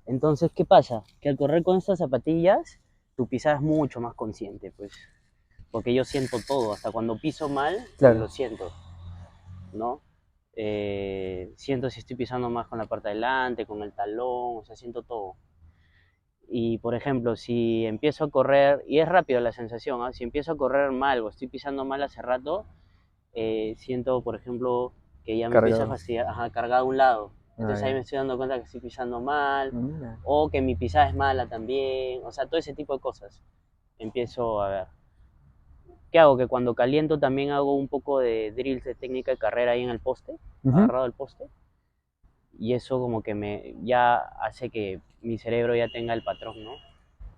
Entonces, ¿qué pasa? Que al correr con estas zapatillas, tu pisada es mucho más consciente, pues. Porque yo siento todo, hasta cuando piso mal, lo Claro, siento, ¿no? Siento si estoy pisando más con la parte de adelante, con el talón, o sea, siento todo. Y por ejemplo, si empiezo a correr, y es rápido la sensación, ¿ah? Si empiezo a correr mal o estoy pisando mal hace rato, siento, por ejemplo, que ya me empieza a cargado. fastidiar, ajá, cargar a un lado. Ah, Entonces ahí me ya. estoy dando cuenta que estoy pisando mal, Mira, o que mi pisada es mala también, o sea, todo ese tipo de cosas. Empiezo a ver. ¿Qué hago? Que cuando caliento también hago un poco de drills de técnica de carrera ahí en el poste, ujú. agarrado al poste, y eso como que me ya hace que mi cerebro ya tenga el patrón, ¿no?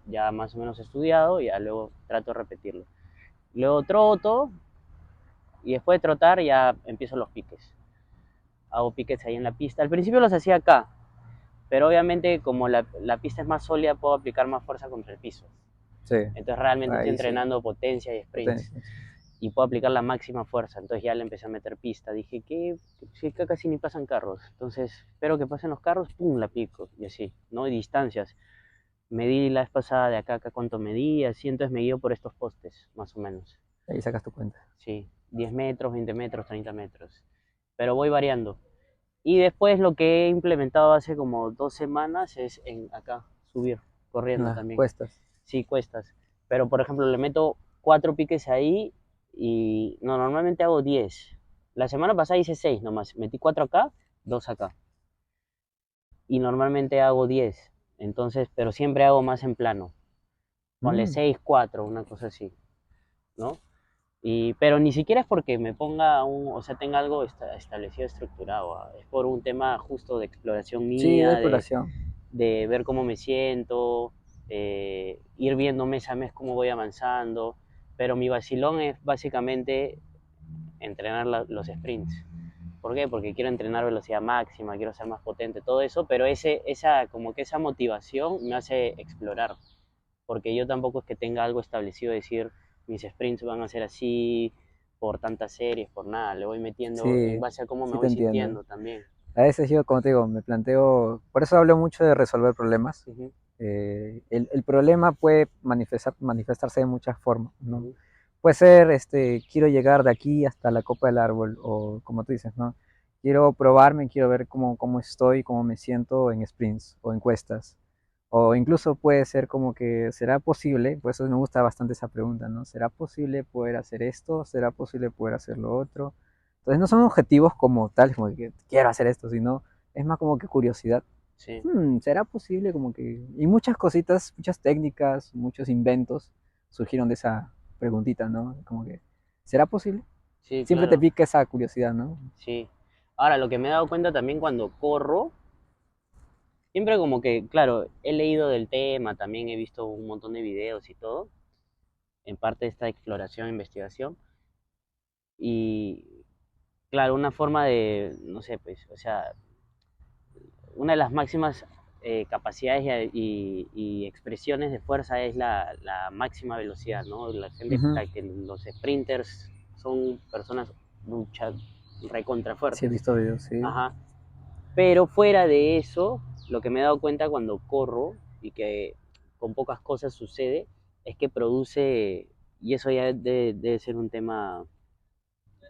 Ya más o menos estudiado, y ya luego trato de repetirlo. Luego troto, y después de trotar ya empiezo los piques. Hago piques ahí en la pista. Al principio los hacía acá, pero obviamente como la pista es más sólida puedo aplicar más fuerza contra el piso. Sí, Entonces realmente estoy ahí sí, entrenando potencia y sprints. potencia. Sí. Y puedo aplicar la máxima fuerza. Entonces ya le empecé a meter pista. Dije que si acá casi ni pasan carros. Entonces espero que pasen los carros, pum, la pico. Y así, ¿no? Y distancias. Medí la vez pasada de acá a acá cuánto medí, así entonces me guío por estos postes, más o menos. Ahí sacas tu cuenta. Sí, 10 metros, 20 metros, 30 metros. Pero voy variando. Y después lo que he implementado hace como 2 semanas es en acá, subir, corriendo Ah, también. cuestas. Sí, cuestas. Pero por ejemplo, le meto 4 piques ahí y no, normalmente hago 10. La semana pasada hice 6 nomás. Metí 4 acá, 2 acá. Y normalmente hago 10. Entonces, pero siempre hago más en plano. Ponle Mm, 6 4 una cosa así, ¿no? Pero ni siquiera es porque me ponga o sea, tenga algo establecido, estructurado. ¿Ah? Es por un tema justo de exploración sí, de mía, exploración. de ver cómo me siento, ir viendo mes a mes cómo voy avanzando. Pero mi vacilón es básicamente entrenar los sprints. ¿Por qué? Porque quiero entrenar velocidad máxima, quiero ser más potente, todo eso, pero como que esa motivación me hace explorar, porque yo tampoco es que tenga algo establecido, decir, mis sprints van a ser así por tantas series, por nada, le voy metiendo en Sí, base a cómo me sí te voy entiendo. sintiendo también. A veces yo, como te digo, me planteo, por eso hablo mucho de resolver problemas. Uh -huh, El problema puede manifestarse de muchas formas, uh ¿no? -huh. Puede ser, quiero llegar de aquí hasta la copa del árbol, o como tú dices, ¿no? Quiero probarme, quiero ver cómo estoy, cómo me siento en sprints o encuestas. O incluso puede ser como que, ¿será posible? Por eso me gusta bastante esa pregunta, ¿no? ¿Será posible poder hacer esto? ¿Será posible poder hacer lo otro? Entonces no son objetivos como tales, como que quiero hacer esto, sino es más como que curiosidad. Sí, ¿Será posible? Como que... Y muchas cositas, muchas técnicas, muchos inventos surgieron de esa preguntita, ¿no? Como que, ¿será posible? sí, Siempre te claro, pica esa curiosidad, ¿no? sí. Ahora, lo que me he dado cuenta también cuando corro, siempre como que, claro, he leído del tema, también he visto un montón de videos y todo, en parte de esta exploración, investigación, y claro, una forma de, no sé, pues, o sea, una de las máximas capacidades y expresiones de fuerza es la máxima velocidad, ¿no? La gente, Ujú. que los sprinters son personas muchas recontra Sí, he fuertes. visto videos, sí. Ajá. Pero fuera de eso, lo que me he dado cuenta cuando corro y que con pocas cosas sucede, es que produce, y eso ya debe ser un tema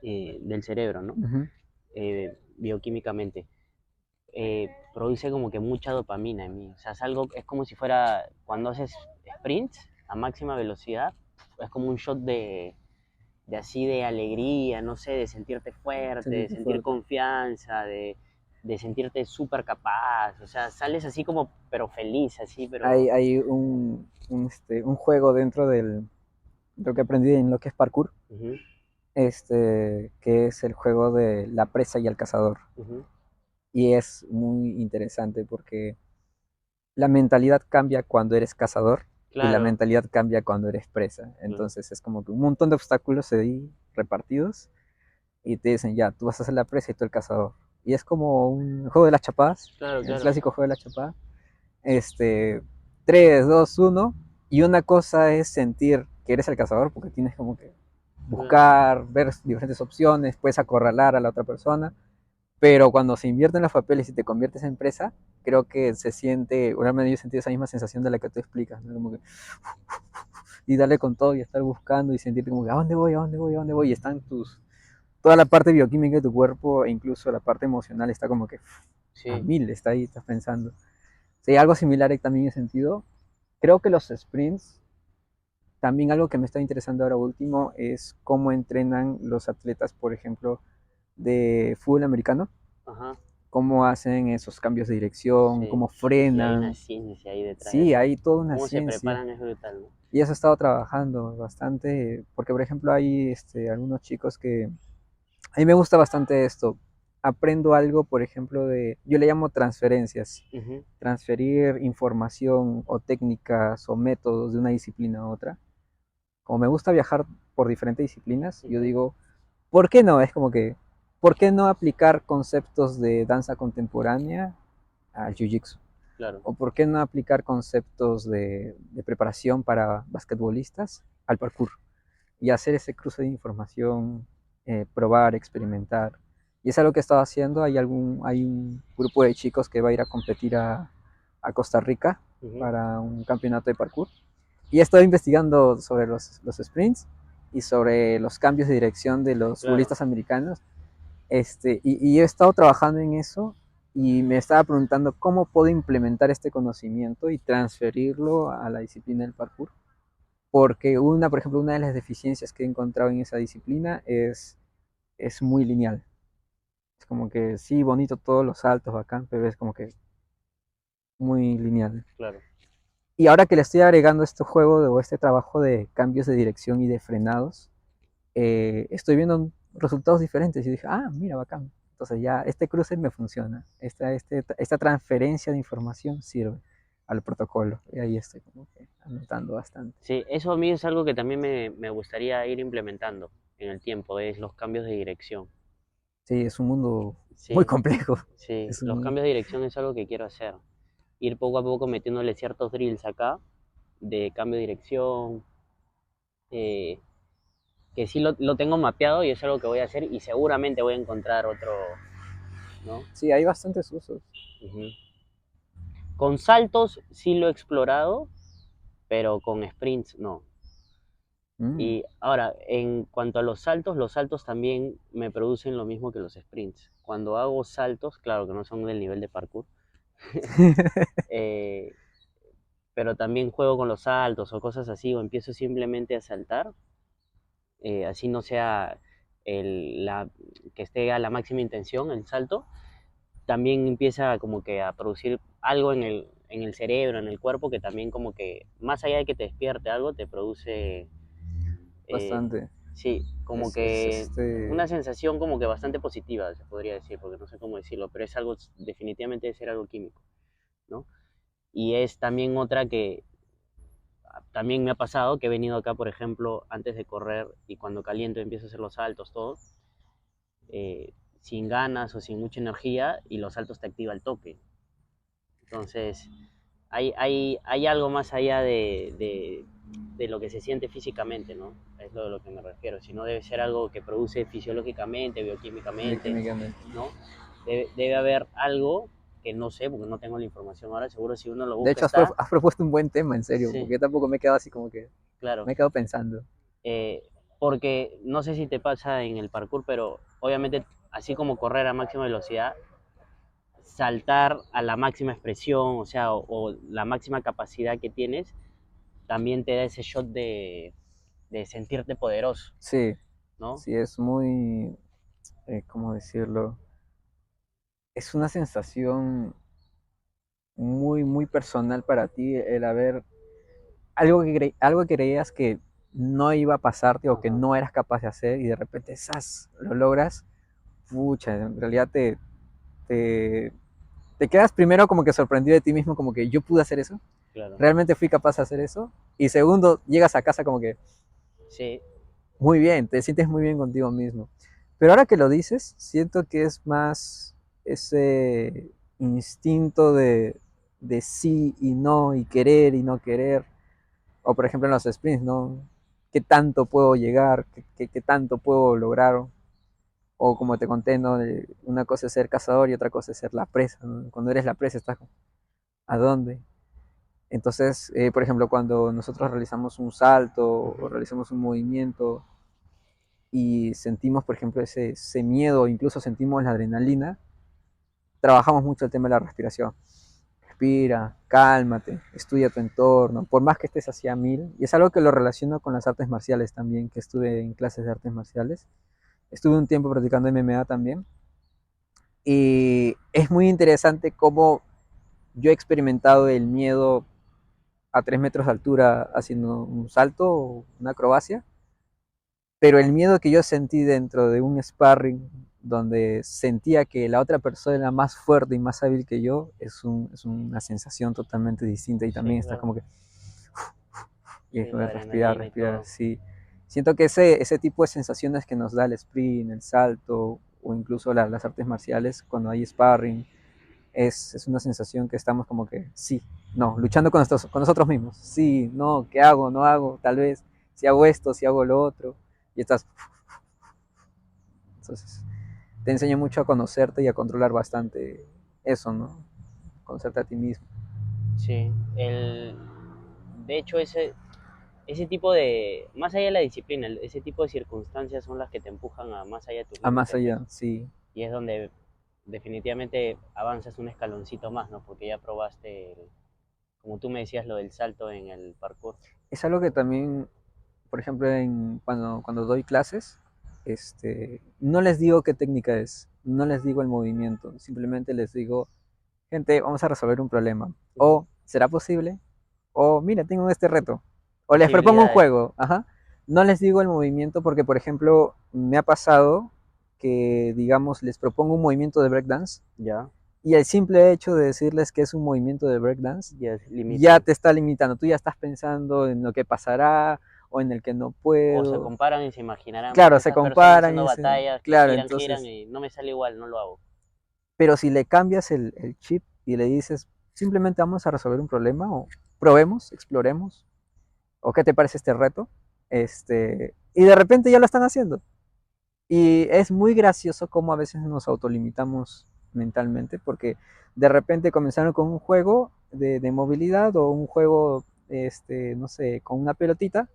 del cerebro, ¿no? Ujú. Bioquímicamente produce como que mucha dopamina en mí. O sea, es como si fuera cuando haces sprints a máxima velocidad, es como un shot de así de alegría, no sé, de sentirte fuerte, de Sentirte sentir fuerte. confianza, de sentirte súper capaz. O sea, sales así como, pero feliz, así, pero... Hay un juego dentro de lo que aprendí en lo que es parkour, Uh -huh, que es el juego de la presa y el cazador. uh -huh. Y es muy interesante porque la mentalidad cambia cuando eres cazador y la Claro, mentalidad cambia cuando eres presa. claro, Entonces es como que un montón de obstáculos ahí repartidos y te dicen, ya, tú vas a ser la presa y tú el cazador. Y es como un juego de las chapadas, claro, el claro. clásico juego de la chapada. Este, 3 2 1 y una cosa es sentir que eres el cazador porque tienes como que Claro. buscar, ver diferentes opciones, puedes acorralar a la otra persona. pero cuando se invierten los papeles y te conviertes en empresa, creo que se siente, realmente yo sentí esa misma sensación de la que tú explicas, ¿no? Como que, y darle con todo y estar buscando y sentirte como que, ¿a dónde voy? ¿A dónde voy? ¿A dónde voy? Y están toda la parte bioquímica de tu cuerpo e incluso la parte emocional está como que a Sí, mil, está ahí, estás pensando. Sí, algo similar también en sentido. Creo que los sprints, también algo que me está interesando ahora último es cómo entrenan los atletas, por ejemplo, de fútbol americano, ajá, cómo hacen esos cambios de dirección, sí. cómo Y hay una frenan. ciencia ahí detrás de Sí, eso. hay toda una Cómo se ciencia. preparan es brutal, ¿no? Y eso he estado trabajando bastante, porque por ejemplo hay algunos chicos que... A mí me gusta bastante esto. Aprendo algo, por ejemplo, yo le llamo transferencias. Ujú, Transferir información o técnicas o métodos de una disciplina a otra. Como me gusta viajar por diferentes disciplinas, yo ujú, digo, ¿por qué no? Es como que, ¿por qué no aplicar conceptos de danza contemporánea al jiu-jitsu? claro, ¿O por qué no aplicar conceptos de preparación para basquetbolistas al parkour? Y hacer ese cruce de información, probar, experimentar. Y es algo que he estado haciendo. Hay un grupo de chicos que va a ir a competir a Costa Rica ujú, para un campeonato de parkour. Y he estado investigando sobre los sprints y sobre los cambios de dirección de los claro. futbolistas americanos. Y he estado trabajando en eso y me estaba preguntando cómo puedo implementar este conocimiento y transferirlo a la disciplina del parkour. Porque por ejemplo, una de las deficiencias que he encontrado en esa disciplina es muy lineal. Es como que sí, bonito todos los saltos, bacán, pero es como que muy lineal. Claro. Y ahora que le estoy agregando este juego o este trabajo de cambios de dirección y de frenados, estoy viendo resultados diferentes y dije, ah, mira, bacán. Entonces ya este cruce me funciona. Esta transferencia de información sirve al protocolo. Y ahí estoy como que anotando bastante. Sí, eso a mí es algo que también me gustaría ir implementando en el tiempo, es los cambios de dirección. Sí, es un mundo muy Sí, complejo. sí, Es los un, cambios de dirección es algo que quiero hacer. Ir poco a poco metiéndole ciertos drills acá de cambio de dirección, eh, que sí lo tengo mapeado y es algo que voy a hacer y seguramente voy a encontrar otro, ¿no? sí, hay bastantes usos. Ujú. Con saltos sí lo he explorado, pero con sprints no. Mm. Y ahora, en cuanto a los saltos también me producen lo mismo que los sprints. Cuando hago saltos, claro que no son del nivel de parkour, eh, pero también juego con los saltos o cosas así, o empiezo simplemente a saltar, así no sea que esté a la máxima intención el salto, también empieza como que a producir algo en el cerebro, en el cuerpo, que también como que, más allá de que te despierte algo, te produce, eh, Bastante. sí, como Es que una sensación como que bastante positiva, se podría decir, porque no sé cómo decirlo, pero es algo, definitivamente debe ser algo químico, ¿no? Y es también otra que también me ha pasado, que he venido acá, por ejemplo, antes de correr y cuando caliento empiezo a hacer los saltos, todo, sin ganas o sin mucha energía y los saltos te activa el toque. Entonces, hay algo más allá de lo que se siente físicamente, ¿no? Es lo que me refiero. Si no debe ser algo que produce fisiológicamente, bioquímicamente, bioquímicamente. ¿no? Debe haber algo que no sé, porque no tengo la información ahora, seguro si uno lo De busca hecho, está. has propuesto un buen tema, en serio, Sí, porque yo tampoco me he quedado así como que, claro. me he quedado pensando. Eh, porque no sé si te pasa en el parkour, pero obviamente así como correr a máxima velocidad, saltar a la máxima expresión, o sea, o la máxima capacidad que tienes, también te da ese shot de sentirte poderoso, Sí, ¿no? sí, es muy, ¿cómo decirlo? Es una sensación muy, muy personal para ti el haber, algo que creías que no iba a pasarte o que Ajá, no eras capaz de hacer y de repente, ¡zas!, lo logras. Pucha, en realidad te, te quedas primero como que sorprendido de ti mismo, como que yo pude hacer eso, claro. realmente fui capaz de hacer eso. Y segundo, llegas a casa como que Sí, muy bien, te sientes muy bien contigo mismo. Pero ahora que lo dices, siento que es más ese instinto de sí y no, y querer y no querer. O por ejemplo en los sprints, ¿no? ¿Qué tanto puedo llegar? ¿Qué tanto puedo lograr? O como te conté, ¿no? Una cosa es ser cazador y otra cosa es ser la presa, ¿no? Cuando eres la presa estás como, ¿a dónde? Entonces, por ejemplo, cuando nosotros realizamos un salto o Ujú. realizamos un movimiento y sentimos, por ejemplo, ese miedo, incluso sentimos la adrenalina, trabajamos mucho el tema de la respiración. Respira, cálmate, estudia tu entorno, por más que estés hacia mil, y es algo que lo relaciono con las artes marciales también, que estuve en clases de artes marciales, estuve un tiempo practicando MMA también, y es muy interesante cómo yo he experimentado el miedo a 3 metros de altura haciendo un salto o una acrobacia, pero el miedo que yo sentí dentro de un sparring donde sentía que la otra persona era más fuerte y más hábil que yo, es una sensación totalmente distinta y Sí, también está claro. como que y Sí, la respirar, adrenalina y respirar, todo. sí. Siento que ese tipo de sensaciones que nos da el sprint, el salto o incluso las artes marciales cuando hay sparring, es una sensación que estamos como que sí, no, luchando con nosotros mismos. Sí, no, ¿qué hago? No hago, tal vez, si hago esto, si hago lo otro. Y estás, entonces, te enseña mucho a conocerte y a controlar bastante eso, ¿no? Conocerte a ti mismo. Sí, de hecho ese tipo de, más allá de la disciplina, ese tipo de circunstancias son las que te empujan a más allá de tus A más límites, pues, allá, sí. y es donde definitivamente avanzas un escaloncito más, ¿no? Porque ya probaste, como tú me decías, lo del salto en el parkour. Es algo que también, por ejemplo, cuando doy clases, no les digo qué técnica es, no les digo el movimiento, simplemente les digo, gente, vamos a resolver un problema. Ujú. O, ¿será posible? O, mira, tengo este reto. O les propongo un Posibilidades, juego. Ajá. No les digo el movimiento porque, por ejemplo, me ha pasado que, digamos, les propongo un movimiento de breakdance ya, y el simple hecho de decirles que es un movimiento de breakdance ya ya limitan. te está limitando. Tú ya estás pensando en lo que pasará o en el que no O se puedo. comparan y se imaginarán, Claro, pucha, se estas personas comparan y haciendo dicen, batallas que claro, giran entonces, y no me sale igual, no lo hago. pero si le cambias el chip y le dices, simplemente vamos a resolver un problema o probemos, exploremos, o qué te parece este reto, y de repente ya lo están haciendo. Y es muy gracioso cómo a veces nos autolimitamos mentalmente, porque de repente comenzaron con un juego de movilidad o un juego, no sé, con una pelotita,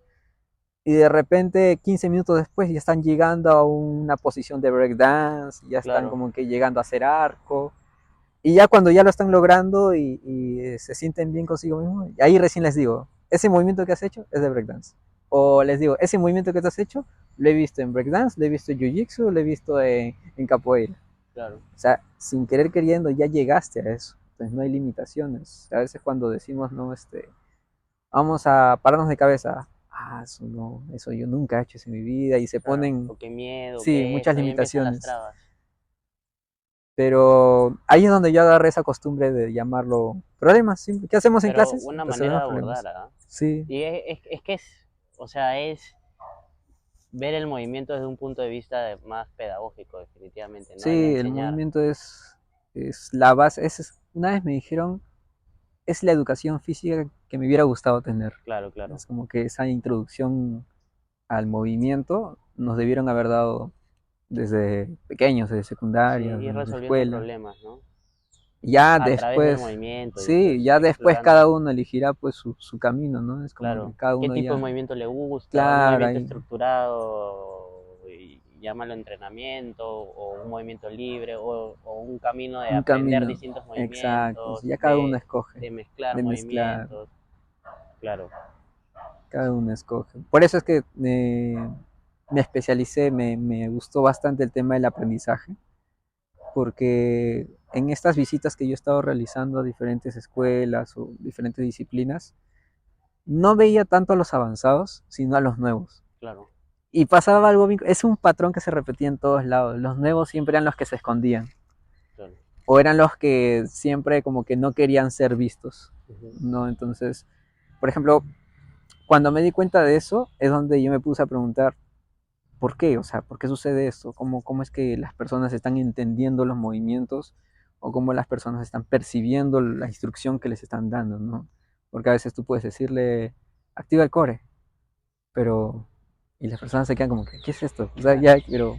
y de repente 15 minutos después ya están llegando a una posición de breakdance, ya están Claro, como que llegando a hacer arco, y ya cuando ya lo están logrando y se sienten bien consigo mismos, ahí recién les digo, ese movimiento que has hecho es de breakdance. O les digo, ese movimiento que te has hecho lo he visto en breakdance, lo he visto en jiu-jitsu, lo he visto en capoeira. claro. O sea, sin querer queriendo ya llegaste a eso. Entonces no hay limitaciones. A veces cuando decimos, no, vamos a pararnos de cabeza. Ah, eso no, eso yo nunca he hecho eso en mi vida. Y se Claro, ponen, o qué miedo, sí, qué muchas esto, ahí empiezan las limitaciones. trabas. Pero ahí es donde yo agarré esa costumbre de llamarlo problemas. ¿Sí? ¿Qué hacemos en Pero clases? una manera de Resolvemos abordar, problemas. ¿ah? Sí, Y es que es, o sea, es ver el movimiento desde un punto de vista más pedagógico, definitivamente, ¿no? El sí, el enseñar, movimiento es la base. Una vez me dijeron, es la educación física que me hubiera gustado tener. claro, claro. Es como que esa introducción al movimiento nos debieron haber dado desde pequeños, desde Sí, secundaria, ir desde resolviendo escuela. problemas, ¿no? Ya A través del después, movimiento y sí, pues ya después cada explorando, uno elegirá pues su camino, ¿no? Es como que claro, cada qué uno tipo de ya, movimiento le gusta, un claro, movimiento hay estructurado, y llámalo entrenamiento, o un movimiento libre, o un camino de un aprender camino distintos exacto, movimientos, ya cada uno escoge de mezclar de mezclar, movimientos, claro, cada uno escoge. Por eso es que me especialicé, me gustó bastante el tema del aprendizaje, porque en estas visitas que yo he estado realizando a diferentes escuelas o diferentes disciplinas, no veía tanto a los avanzados, sino a los nuevos. claro, Y pasaba algo, es un patrón que se repetía en todos lados. Los nuevos siempre eran los que se escondían, claro. o eran los que siempre como que no querían ser vistos, Ujú. ¿no? Entonces, por ejemplo, cuando me di cuenta de eso, es donde yo me puse a preguntar, ¿por qué? O sea, ¿por qué sucede esto? ¿Cómo es que las personas están entendiendo los movimientos o cómo las personas están percibiendo la instrucción que les están dando, ¿no? Porque a veces tú puedes decirle, activa el core, pero... Y las personas se quedan como, ¿qué es esto? O sea, ya, pero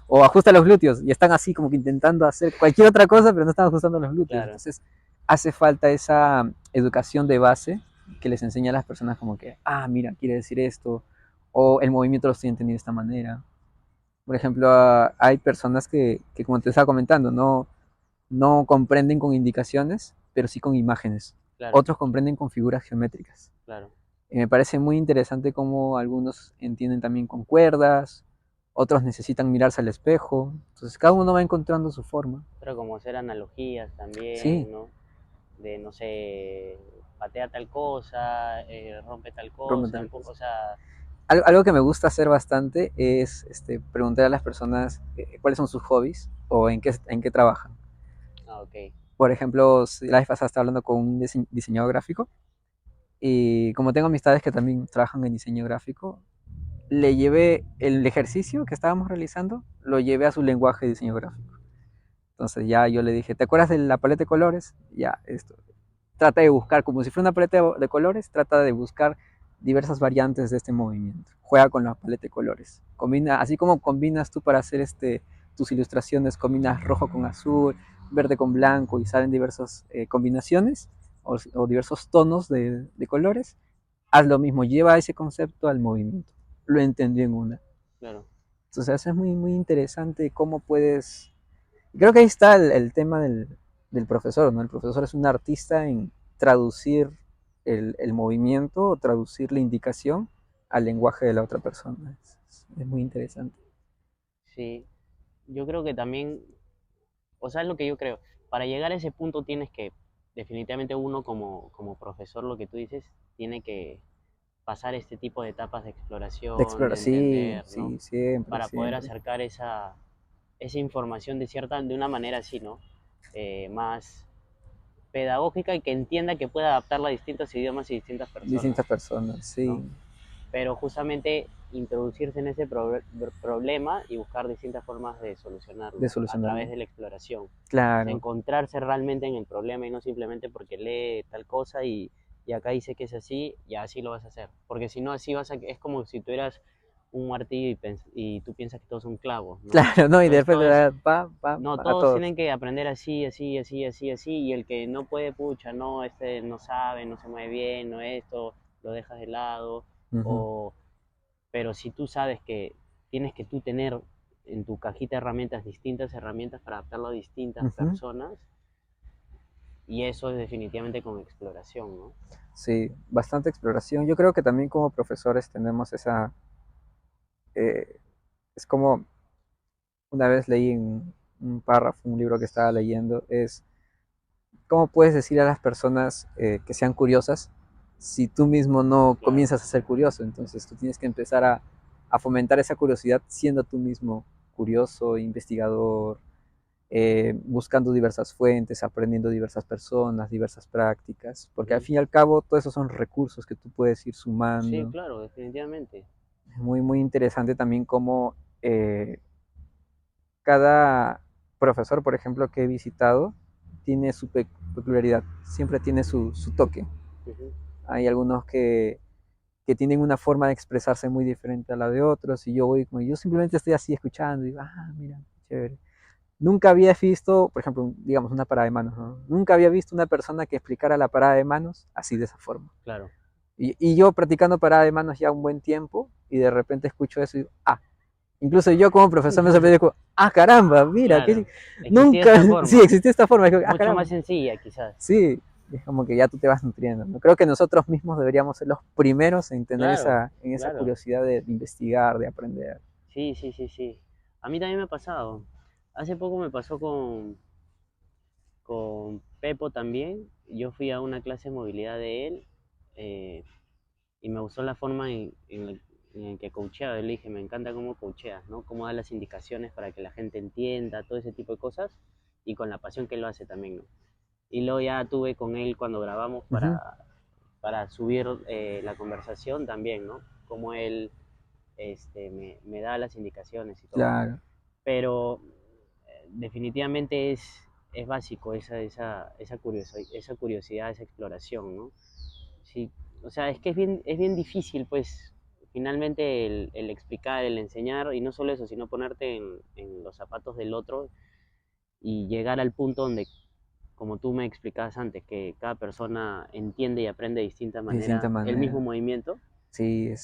o ajusta los glúteos, y están así como que intentando hacer cualquier otra cosa, pero no están ajustando los glúteos. Claro, Entonces, hace falta esa educación de base que les enseña a las personas como que, mira, quiere decir esto, o el movimiento lo estoy entendiendo de esta manera. Por ejemplo, hay personas que, como te estaba comentando, no comprenden con indicaciones, pero sí con imágenes. claro, Otros comprenden con figuras geométricas. claro. Y me parece muy interesante cómo algunos entienden también con cuerdas, otros necesitan mirarse al espejo. Entonces cada uno va encontrando su forma. Pero como hacer analogías Sí, también, ¿no? De, no sé, patea tal cosa, rompe tal rompe cosa, tal cosa. o sea, Algo que me gusta hacer bastante es preguntar a las personas cuáles son sus hobbies o en qué trabajan. ok, Por ejemplo, si la vez pasada estaba hablando con un diseñador gráfico y como tengo amistades que también trabajan en diseño gráfico, le llevé el ejercicio que estábamos realizando, lo llevé a su lenguaje de diseño gráfico. Entonces ya yo le dije, ¿te acuerdas de la paleta de colores? Ya, esto. Trata de buscar, como si fuera una paleta de colores, trata de buscar diversas variantes de este movimiento. Juega con la paleta de colores. Combina, así como combinas tú para hacer tus ilustraciones, combinas rojo con azul, verde con blanco y salen diversas combinaciones o diversos tonos de colores. Haz lo mismo, lleva ese concepto al movimiento. Lo entendió en una. claro. Entonces eso es muy, muy interesante cómo puedes. Creo que ahí está el tema del profesor, ¿no? El profesor es un artista en traducir el movimiento o traducir la indicación al lenguaje de la otra persona. Es muy interesante. Sí, yo creo que también, o sea, es lo que yo creo, para llegar a ese punto tienes que, definitivamente uno como profesor, lo que tú dices, tiene que pasar este tipo de etapas de De exploración, explorar, de sí, entender, ¿no? sí, siempre, Para poder siempre. acercar esa información de una manera así, ¿no? Más pedagógica y que entienda que pueda adaptarla a distintos idiomas y distintas personas, Distintas personas, ¿no? sí, Pero justamente introducirse en ese problema y buscar distintas formas de de solucionarlo a través solucionarlo. de la exploración. O sea, Claro. encontrarse realmente en el problema y no simplemente porque lee tal cosa y acá dice que es así y así lo vas a hacer. Porque si no, así es como si tuvieras un martillo y tú piensas que todos son clavos, ¿no? Claro, no, y Entonces después todo le es, da no, a todos todos. tienen que aprender así, así, así, así, así, y el que no puede, pucha, no, este no sabe, no se mueve bien, no esto, lo dejas de lado, Ujú, o, pero si tú sabes que tienes que tú tener en tu cajita de herramientas distintas herramientas para adaptarlo a distintas ujú. personas, y eso es definitivamente con exploración, ¿no? Sí, bastante exploración. Yo creo que también como profesores tenemos eh, es como una vez leí un párrafo, un libro que estaba leyendo, es cómo puedes decir a las personas que sean curiosas si tú mismo no Claro, comienzas a ser curioso. Entonces tú tienes que empezar a fomentar esa curiosidad siendo tú mismo curioso, investigador, buscando diversas fuentes, aprendiendo diversas personas, diversas prácticas, porque al ujú. fin y al cabo todos esos son recursos que tú puedes ir Sí, sumando. claro, definitivamente. Es muy, muy interesante también cómo cada profesor, por ejemplo, que he visitado, tiene su peculiaridad, siempre tiene su toque. Ujú. Hay algunos que tienen una forma de expresarse muy diferente a la de otros, y yo voy como, yo simplemente estoy así escuchando, y digo, mira, chévere. Nunca había visto, por ejemplo, digamos, una parada de manos, ¿no? Nunca había visto una persona que explicara la parada de manos así de esa forma. Claro, Y yo practicando parada de manos ya un buen tiempo, y de repente escucho eso y digo, incluso yo como profesor me sorprendí, como, caramba, mira, que claro. Existía nunca, esta sí, forma, existía esta forma, digo, mucho caramba, más sencilla quizás. sí, es como que ya tú te vas nutriendo, ¿no? Creo que nosotros mismos deberíamos ser los primeros en tener Claro, esa claro. curiosidad de investigar, de aprender. Sí, sí, sí, sí. A mí también me ha pasado. Hace poco me pasó con Pepo también. Yo fui a una clase de movilidad de él eh, y me gustó la forma en el que coachea. Yo le dije, me encanta cómo coacheas, ¿no? Cómo da las indicaciones para que la gente entienda, todo ese tipo de cosas y con la pasión que lo hace también, ¿no? Y luego ya tuve con él cuando grabamos Ujú, para subir la conversación también, ¿no? Como él me da las indicaciones y todo. claro, Pero definitivamente es básico esa curiosidad, esa exploración, ¿no? Sí, o sea, es que es bien difícil, pues, finalmente el explicar, el enseñar, y no solo eso, sino ponerte en los zapatos del otro y llegar al punto donde, como tú me explicabas antes, que cada persona entiende y aprende de distinta de distinta manera el mismo manera. movimiento, Sí,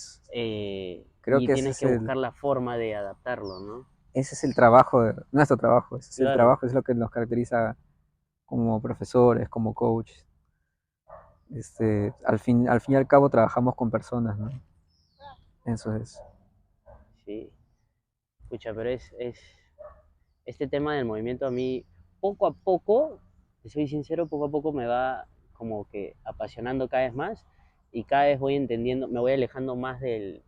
creo y que tienes que buscar la forma de adaptarlo, ¿no? ese es el trabajo, nuestro trabajo, ese es el Claro, trabajo, es lo que nos caracteriza como profesores, como coaches. Al fin y al cabo trabajamos con personas, ¿no? Eso es. sí. Escucha, pero este tema del movimiento a mí, poco a poco, te soy sincero, poco a poco me va como que apasionando cada vez más y cada vez voy entendiendo, me voy alejando más del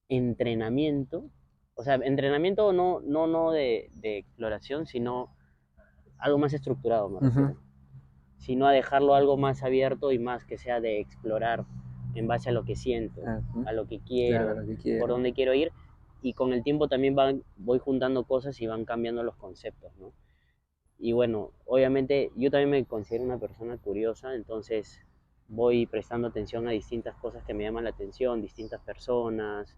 entrenamiento. O sea, entrenamiento no de exploración, sino algo más estructurado, me Ujú. refiero. Sino a dejarlo algo más abierto y más que sea de explorar en base a lo que siento, Ujú. a lo que Claro, quiero, lo que por quiero. dónde quiero ir. Y con el tiempo también voy juntando cosas y van cambiando los conceptos, ¿no? Y bueno, obviamente yo también me considero una persona curiosa, entonces voy prestando atención a distintas cosas que me llaman la atención, distintas personas,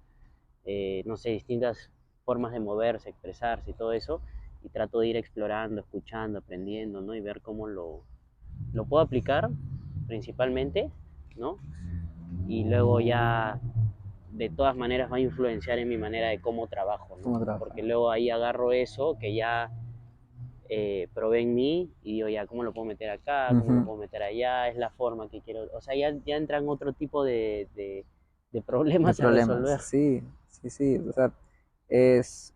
no sé, distintas formas de moverse, expresarse y todo eso, y trato de ir explorando, escuchando, aprendiendo, ¿no? Y ver cómo lo puedo aplicar principalmente, ¿no? Y luego ya de todas maneras va a influenciar en mi manera de cómo trabajo, ¿no? ¿Cómo trabajar? Porque luego ahí agarro eso que ya probé en mí y digo, ya, ¿cómo lo puedo meter acá? ¿Cómo lo Ujú. puedo meter allá? Es la forma que quiero. O sea, ya entran otro tipo de De problemas a problemas, resolver. sí, sí, sí. O sea, es,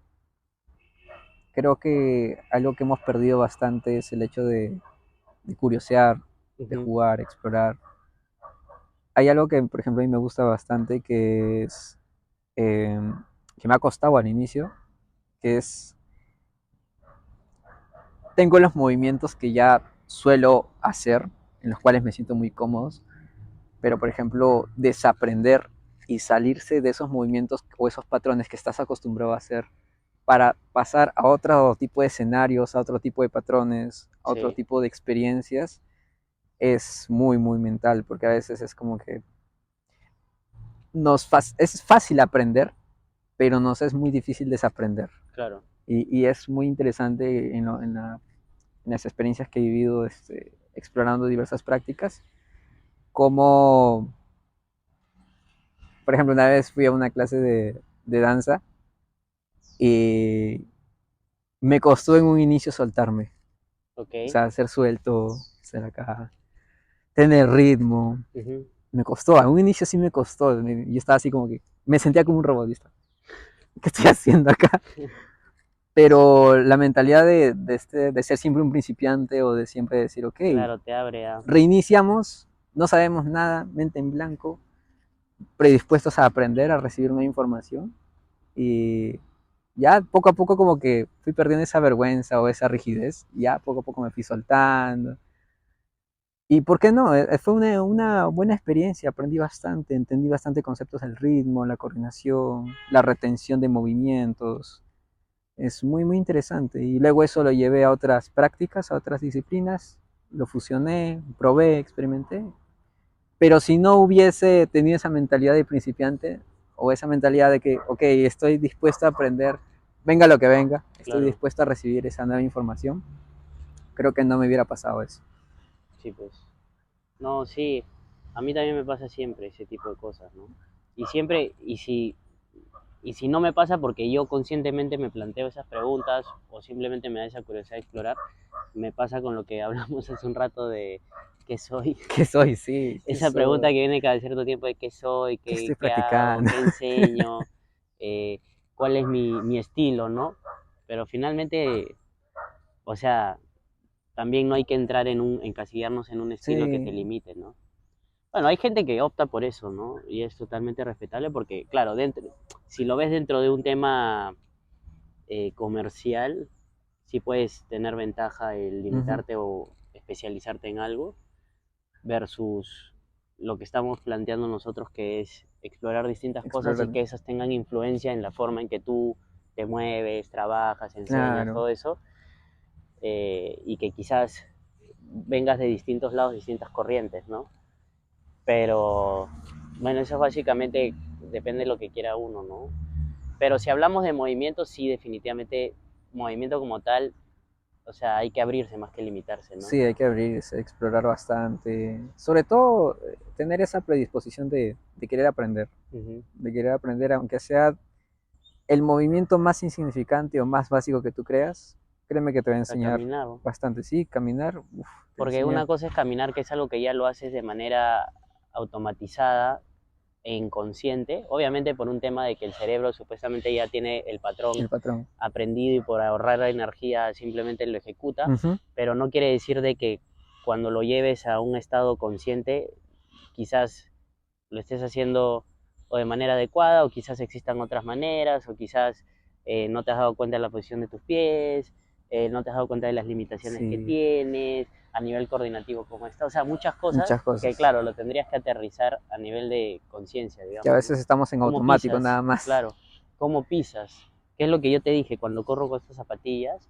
creo que algo que hemos perdido bastante es el hecho de curiosear, Uh de -huh. jugar, explorar. Hay algo que, por ejemplo, a mí me gusta bastante, eh, que me ha costado al inicio, que es, tengo los movimientos que ya suelo hacer, en los cuales me siento muy cómodos, pero, por ejemplo, desaprender y salirse de esos movimientos o esos patrones que estás acostumbrado a hacer para pasar a otro tipo de escenarios, a otro tipo de patrones, a otro Sí, tipo de experiencias, es muy, muy mental, porque a veces es como que es fácil aprender, pero nos es muy difícil desaprender. claro. Y es muy interesante en las experiencias que he vivido explorando diversas prácticas, como, por ejemplo, una vez fui a una clase de danza y me costó en un inicio soltarme, Ok. o sea, ser suelto, ser acá, tener ritmo. Uh -huh. Me costó, a un inicio sí me costó. Yo estaba así como que me sentía como un robotista. ¿Qué estoy haciendo acá? Pero la mentalidad de ser siempre un principiante o de siempre decir, ok, Claro, te abre a... reiniciamos, no sabemos nada, mente en blanco, predispuestos a aprender, a recibir nueva información. Y ya poco a poco como que fui perdiendo esa vergüenza o esa rigidez. Ya poco a poco me fui soltando. Y por qué no, fue una buena experiencia, aprendí bastante, entendí bastante conceptos del ritmo, la coordinación, la retención de movimientos. Es muy, muy interesante. Y luego eso lo llevé a otras prácticas, a otras disciplinas, lo fusioné, probé, experimenté. Pero si no hubiese tenido esa mentalidad de principiante o esa mentalidad de que, ok, estoy dispuesto a aprender, venga lo que venga, estoy Claro, dispuesto a recibir esa nueva información, creo que no me hubiera pasado eso. sí, pues. No, sí, a mí también me pasa siempre ese tipo de cosas, ¿no? Y siempre, y si no me pasa porque yo conscientemente me planteo esas preguntas o simplemente me da esa curiosidad de explorar, me pasa con lo que hablamos hace un rato de qué soy. ¿Qué soy? Sí, ¿qué Esa pregunta soy? que viene cada cierto tiempo de qué soy, ¿Qué estoy qué hago, practicando? qué enseño, eh, cuál es mi estilo, ¿no? Pero finalmente, o sea, también no hay que entrar encasillarnos en un estilo que te Sí, limite, ¿no? Bueno, hay gente que opta por eso, ¿no? Y es totalmente respetable porque, claro, si lo ves dentro de un tema comercial, sí puedes tener ventaja el ujú, limitarte o especializarte en algo versus lo que estamos planteando nosotros, que es explorar distintas cosas y explorar, que esas tengan influencia en la forma en que tú te mueves, trabajas, enseñas, claro. todo eso, y que quizás vengas de distintos lados, distintas corrientes, ¿no? Pero bueno, eso es básicamente depende de lo que quiera uno, ¿no? Pero si hablamos de movimiento, sí, definitivamente, movimiento como tal, o sea, hay que abrirse más que limitarse, ¿no? Sí, hay que abrirse, explorar bastante. Sobre todo, tener esa predisposición de querer aprender. Ujú. De querer aprender, aunque sea el movimiento más insignificante o más básico que tú creas, créeme que te va a A enseñar caminar. bastante. Sí, caminar, uf, te Porque enseña una cosa es caminar, que es algo que ya lo haces de manera automatizada e inconsciente, obviamente por un tema de que el cerebro supuestamente ya tiene el patrón el patrón. aprendido y por ahorrar la energía simplemente lo ejecuta, Ujú. pero no quiere decir de que cuando lo lleves a un estado consciente, quizás lo estés haciendo o de manera adecuada, o quizás existan otras maneras, o quizás no te has dado cuenta de la posición de tus pies, no te has dado cuenta de las limitaciones que Sí, tienes, a nivel coordinativo cómo está, o sea, muchas cosas muchas que cosas. claro, lo tendrías que aterrizar a nivel de conciencia, Que a digamos, ¿no? veces estamos en ¿Cómo automático pisas? nada más. Claro, ¿cómo pisas? ¿Qué es lo que yo te dije? Cuando corro con estas zapatillas,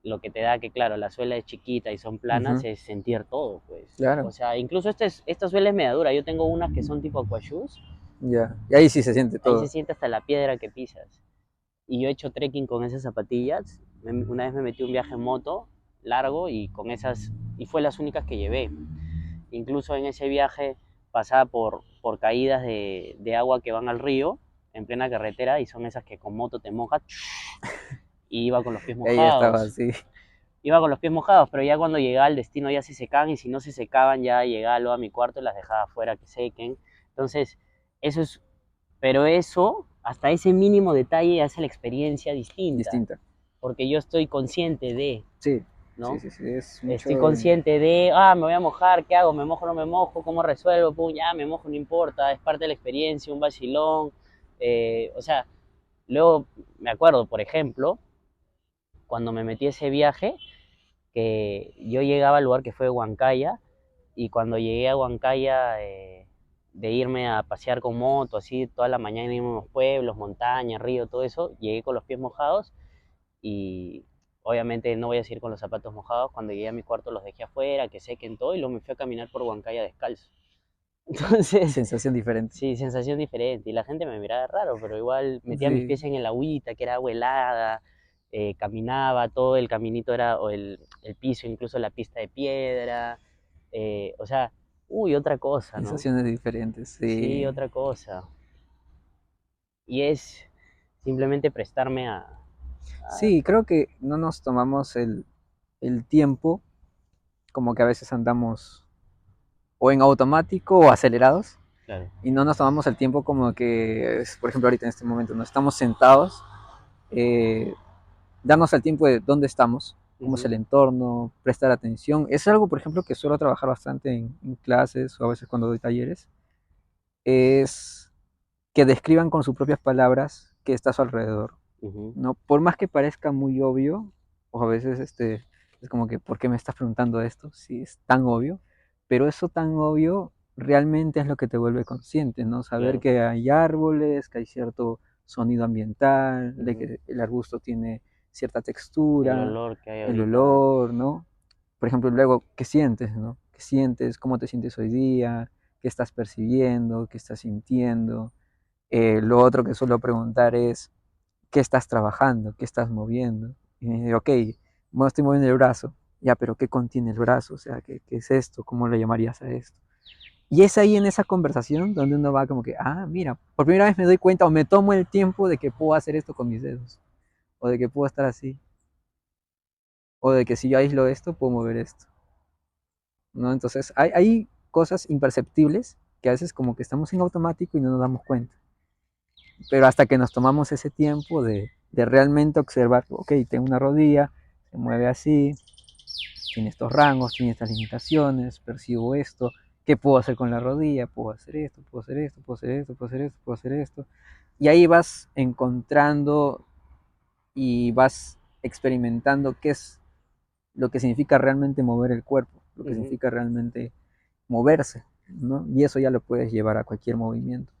lo que te da que, claro, la suela es chiquita y son planas, Ujú, es sentir todo, pues. O claro, sea, incluso esta suela es media dura. Yo tengo unas que son tipo aquashoes, ya. Y ahí sí se siente ahí se todo. siente hasta la piedra que pisas. Y yo he hecho trekking con esas zapatillas. Una vez me metí un viaje en moto largo y con esas, y fue las únicas que llevé. Incluso en ese viaje pasaba por caídas de agua que van al río en plena carretera y son esas que con moto te mojas y iba con los pies Ahí estaba mojados. así. Iba con los pies mojados, pero ya cuando llegaba al destino ya se secaban y si no se secaban ya llegaba luego a mi cuarto y las dejaba afuera que sequen. Entonces, eso es, pero eso, hasta ese mínimo detalle hace la experiencia distinta, Distinta. porque yo estoy consciente de, Sí, sí, ¿no? sí, sí. Es Estoy mucho. consciente de, me voy a mojar, ¿qué hago? ¿Me mojo o no me mojo? ¿Cómo resuelvo? Pum, ya, me mojo, no importa, es parte de la experiencia, un vacilón. O sea, luego me acuerdo, por ejemplo, cuando me metí a ese viaje, que yo llegaba al lugar que fue Huancaya y cuando llegué a Huancaya de irme a pasear con moto, así toda la mañana irme a unos pueblos, montañas, río, todo eso, llegué con los pies mojados y obviamente no voy a seguir con los zapatos mojados, cuando llegué a mi cuarto los dejé afuera, que sequen todo y luego me fui a caminar por Huancaya descalzo. Entonces, Sensación diferente. sí, sensación diferente. Y la gente me miraba raro, pero igual metía mis Sí. pies en el agüita, que era agua helada, caminaba, todo el caminito era, o el piso, incluso la pista de piedra. O sea, uy, otra cosa, ¿no? Sensaciones diferentes. Sí, Sí. otra cosa. Y es simplemente prestarme a- Sí, creo que no nos tomamos el tiempo, como que a veces andamos o en automático o acelerados, claro. y no nos tomamos el tiempo como que, por ejemplo, ahorita en este momento, no estamos sentados, eh, darnos el tiempo de dónde estamos, cómo es Ujú, el entorno, prestar atención. Es algo, por ejemplo, que suelo trabajar bastante en clases o a veces cuando doy talleres, es que describan con sus propias palabras qué está a su alrededor. ujú, ¿No? Por más que parezca muy obvio, o a veces es como que, ¿por qué me estás preguntando esto? Si es tan obvio, pero eso tan obvio realmente es lo que te vuelve consciente, ¿no? Saber claro. que hay árboles, que hay cierto sonido ambiental, de Ujú. que el arbusto tiene cierta El textura, olor que hay el ahorita. olor, ¿no? Por ejemplo, luego, ¿qué sientes, no? ¿Qué sientes? ¿Cómo te sientes hoy día? ¿Qué estás percibiendo? ¿Qué estás sintiendo? Lo otro que suelo preguntar es, ¿qué estás trabajando? ¿Qué estás moviendo? Y me dice, ok, bueno, estoy moviendo el brazo. Ya, pero ¿qué contiene el brazo? O sea, ¿qué es esto? ¿Cómo le llamarías a esto? Y es ahí en esa conversación donde uno va como que, mira, por primera vez me doy cuenta o me tomo el tiempo de que puedo hacer esto con mis dedos. O de que puedo estar así. O de que si yo aíslo esto, puedo mover esto. ¿No? Entonces, hay cosas imperceptibles que a veces como que estamos en automático y no nos damos cuenta. Pero hasta que nos tomamos ese tiempo de realmente observar, ok, tengo una rodilla, se mueve así, tiene estos rangos, tiene estas limitaciones, percibo esto, ¿qué puedo hacer con la rodilla? Puedo hacer esto, puedo hacer esto, puedo hacer esto, puedo hacer esto, puedo hacer esto. Y ahí vas encontrando y vas experimentando qué es lo que significa realmente mover el cuerpo, lo que Ujú. significa realmente moverse, ¿no? Y eso ya lo puedes llevar a cualquier movimiento.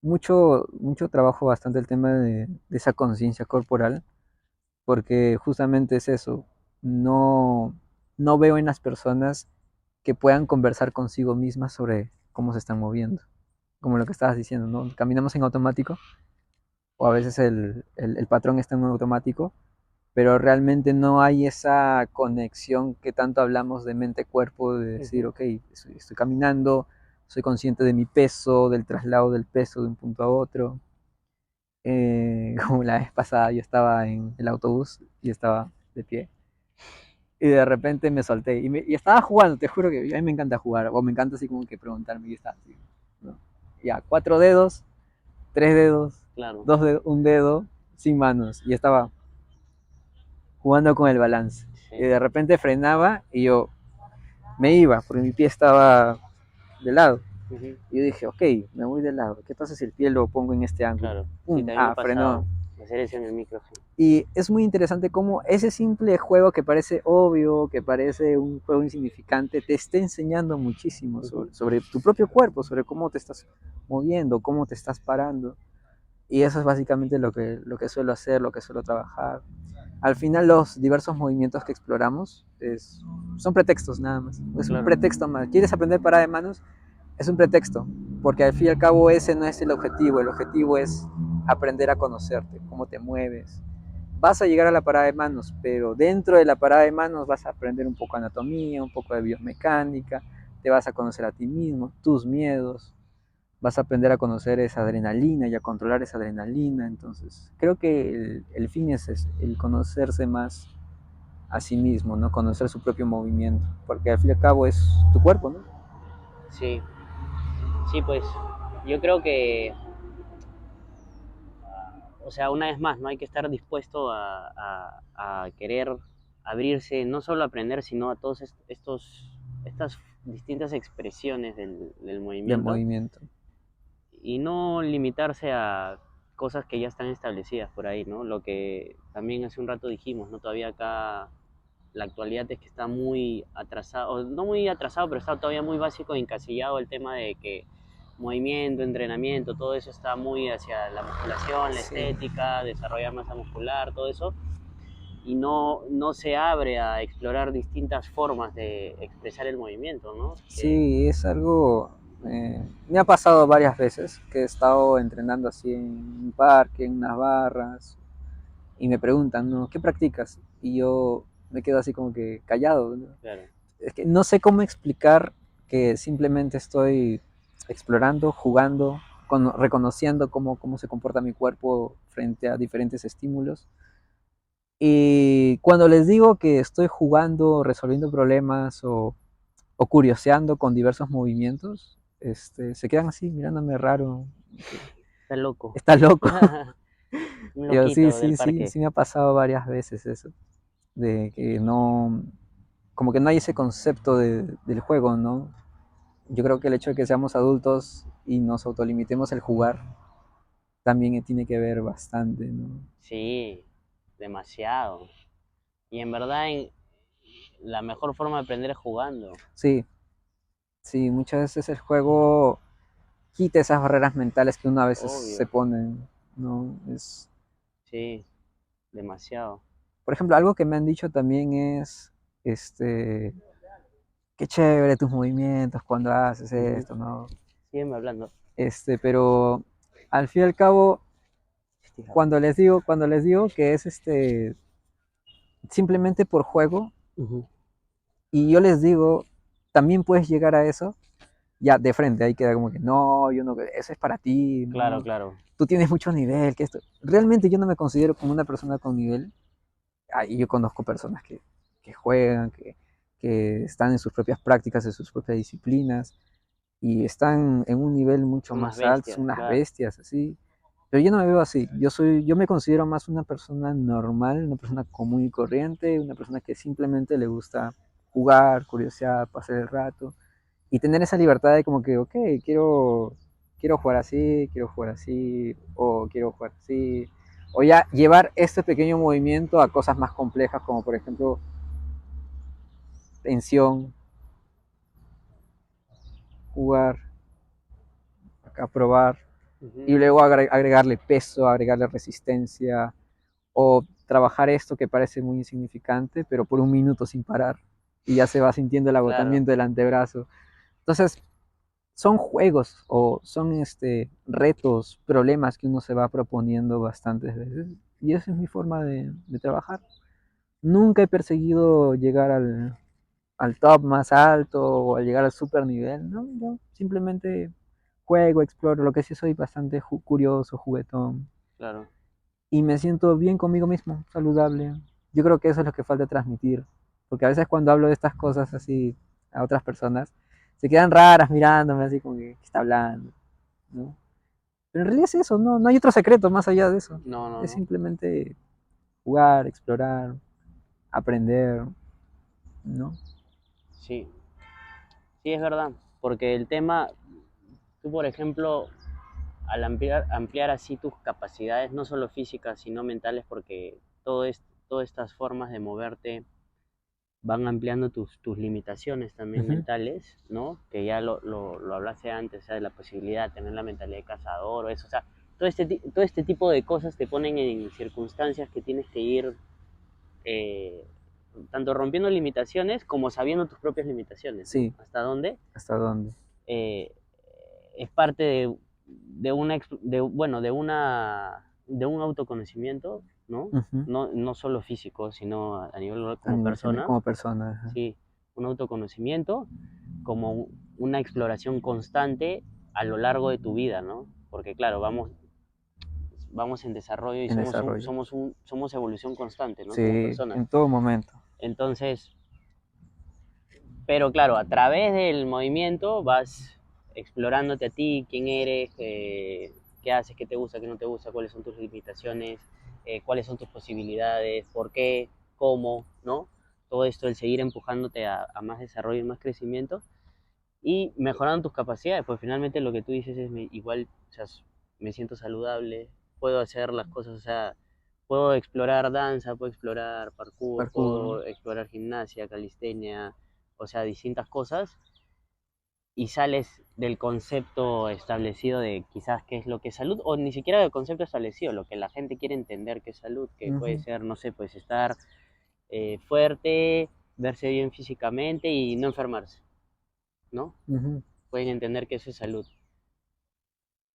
Mucho trabajo bastante el tema de esa conciencia corporal, porque justamente es eso, no, no veo en las personas que puedan conversar consigo mismas sobre cómo se están moviendo. como lo que estabas diciendo, ¿no? Caminamos en automático, o a veces el patrón está en automático, pero realmente no hay esa conexión que tanto hablamos de mente-cuerpo, de decir, Ujú. ok, estoy caminando, soy consciente de mi peso, del traslado del peso de un punto a otro. Como la vez pasada yo estaba en el autobús y estaba de pie y de repente me solté y estaba jugando, te juro que a mí me encanta jugar, o me encanta así como que preguntarme y estaba así, ¿no? Ya, 4 dedos, 3 dedos, Claro, 2 dedos, un dedo, sin manos, y estaba jugando con el balance. Y sí, de repente frenaba y yo me iba, porque mi pie estaba de lado. ujú, Y yo dije, ok, me voy de lado, ¿qué pasa si el pie lo pongo en este ángulo? claro. Sí, ¡Pum! también me ha Ah, frenó. pasado hacer eso en el micro, sí. Y es muy interesante cómo ese simple juego que parece obvio, que parece un juego insignificante, te está enseñando muchísimo Ujú, sobre tu propio cuerpo, sobre cómo te estás moviendo, cómo te estás parando. Y eso es básicamente lo que suelo hacer, lo que suelo trabajar. Al final los diversos movimientos que exploramos son pretextos nada más. Es un claro, pretexto más. ¿Quieres aprender parada de manos? Es un pretexto, porque al fin y al cabo ese no es el objetivo es aprender a conocerte, cómo te mueves. Vas a llegar a la parada de manos, pero dentro de la parada de manos vas a aprender un poco de anatomía, un poco de biomecánica, te vas a conocer a ti mismo, tus miedos, vas a aprender a conocer esa adrenalina y a controlar esa adrenalina. Entonces, creo que el fin es ese, el conocerse más a sí mismo, ¿no? Conocer su propio movimiento, porque al fin y al cabo es tu cuerpo, ¿no? sí, sí, pues yo creo que, o sea, una vez más, no hay que estar dispuesto a querer abrirse, no solo a aprender, sino a todos estas distintas expresiones del Del movimiento movimiento. y no limitarse a cosas que ya están establecidas por ahí, ¿no? Lo que también hace un rato dijimos, ¿no? Todavía acá la actualidad es que está muy atrasado, o no muy atrasado, pero está todavía muy básico e encasillado el tema de que movimiento, entrenamiento, todo eso está muy hacia la musculación, la Sí, estética, desarrollar masa muscular, todo eso, y no se abre a explorar distintas formas de expresar el movimiento, ¿no? Que, sí, es algo, me ha pasado varias veces que he estado entrenando así en un parque, en unas barras, y me preguntan, ¿no? ¿Qué practicas? Y yo me quedo así como que callado, ¿no? claro, Es que no sé cómo explicar que simplemente estoy explorando, jugando, reconociendo cómo se comporta mi cuerpo frente a diferentes estímulos. Y cuando les digo que estoy jugando, resolviendo problemas o curioseando con diversos movimientos, se quedan así mirándome raro, que está loco. está loco. Un Yo, sí, loquito del sí, sí, parque. sí me ha pasado varias veces eso, de que no, como que no hay ese concepto del juego, ¿no? Yo creo que el hecho de que seamos adultos y nos autolimitemos el jugar también tiene que ver bastante, ¿no? Sí, demasiado. Y en verdad la mejor forma de aprender es jugando. Sí, sí, muchas veces el juego quita esas barreras mentales que uno a veces se Obvio. pone, ¿no? Sí, demasiado. Por ejemplo, algo que me han dicho también es, este, qué chévere tus movimientos cuando haces Ujú. esto, ¿no? Sígueme hablando. Pero al fin y al cabo, Estirado. cuando les digo que es simplemente por juego, Ujú. y yo les digo, también puedes llegar a eso, ya de frente, ahí queda como que, no, yo no, eso es para ti, Claro, ¿no? claro. Tú tienes mucho nivel, que esto. Realmente yo no me considero como una persona con nivel. Ahí yo conozco personas que juegan, que están en sus propias prácticas, en sus propias disciplinas, y están en un nivel mucho Son más más alto, bestias, son unas claro. bestias, así. Pero yo no me veo así, yo me considero más una persona normal, una persona común y corriente, una persona que simplemente le gusta jugar, curiosear, pasar el rato, y tener esa libertad de como que, ok, quiero jugar así, o quiero jugar así, o ya llevar este pequeño movimiento a cosas más complejas, como por ejemplo tensión, jugar, acá probar, y Ujú. luego agregarle peso, agregarle resistencia, o trabajar esto que parece muy insignificante, pero por un minuto sin parar, y ya se va sintiendo el Claro. agotamiento del antebrazo. Entonces, son juegos o son retos, problemas que uno se va proponiendo bastantes veces. Y esa es mi forma de trabajar. Nunca he perseguido llegar al top más alto o al llegar al super nivel, ¿no? Yo simplemente juego, exploro, lo que sí soy bastante curioso, juguetón. Claro. Y me siento bien conmigo mismo, saludable. Yo creo que eso es lo que falta transmitir. Porque a veces cuando hablo de estas cosas así a otras personas, se quedan raras mirándome así como que, ¿qué está hablando? ¿No? Pero en realidad es eso, no, no hay otro secreto más allá de eso. No, no, Es no. simplemente jugar, explorar, aprender, ¿no? Sí, sí es verdad. Porque el tema, tú por ejemplo, al ampliar así tus capacidades, no solo físicas, sino mentales, porque todas estas formas de moverte van ampliando tus limitaciones también Ujú. mentales, ¿no? Que ya lo hablaste antes, o sea, de la posibilidad de tener la mentalidad de cazador o eso, o sea, todo este tipo de cosas te ponen en circunstancias que tienes que ir eh, tanto rompiendo limitaciones como sabiendo tus propias limitaciones, ¿no? Sí, Hasta dónde ¿hasta dónde? eh, es parte bueno, de un autoconocimiento, ¿no? Ujú. No, no solo físico, sino a nivel A como nivel general, persona, como persona. Ajá. sí, un autoconocimiento como una exploración constante a lo largo de tu vida, ¿no? Porque claro, vamos en desarrollo y En desarrollo. somos evolución constante, ¿no? Como Sí, personas. en todo momento. Entonces, pero claro, a través del movimiento vas explorándote a ti, quién eres, qué haces, qué te gusta, qué no te gusta, cuáles son tus limitaciones, cuáles son tus posibilidades, por qué, cómo, ¿no? Todo esto, el seguir empujándote a más desarrollo y más crecimiento y mejorando tus capacidades, pues finalmente lo que tú dices es igual, o sea, me siento saludable, puedo hacer las cosas, o sea, puedo explorar danza, puedo explorar parkour, Parkour. puedo explorar gimnasia, calistenia, o sea, distintas cosas y sales del concepto establecido de quizás qué es lo que es salud, o ni siquiera del concepto establecido, lo que la gente quiere entender que es salud, que puede Ujú, ser, no sé, pues estar fuerte, verse bien físicamente y no enfermarse, ¿no? ujú. Pueden entender que eso es salud.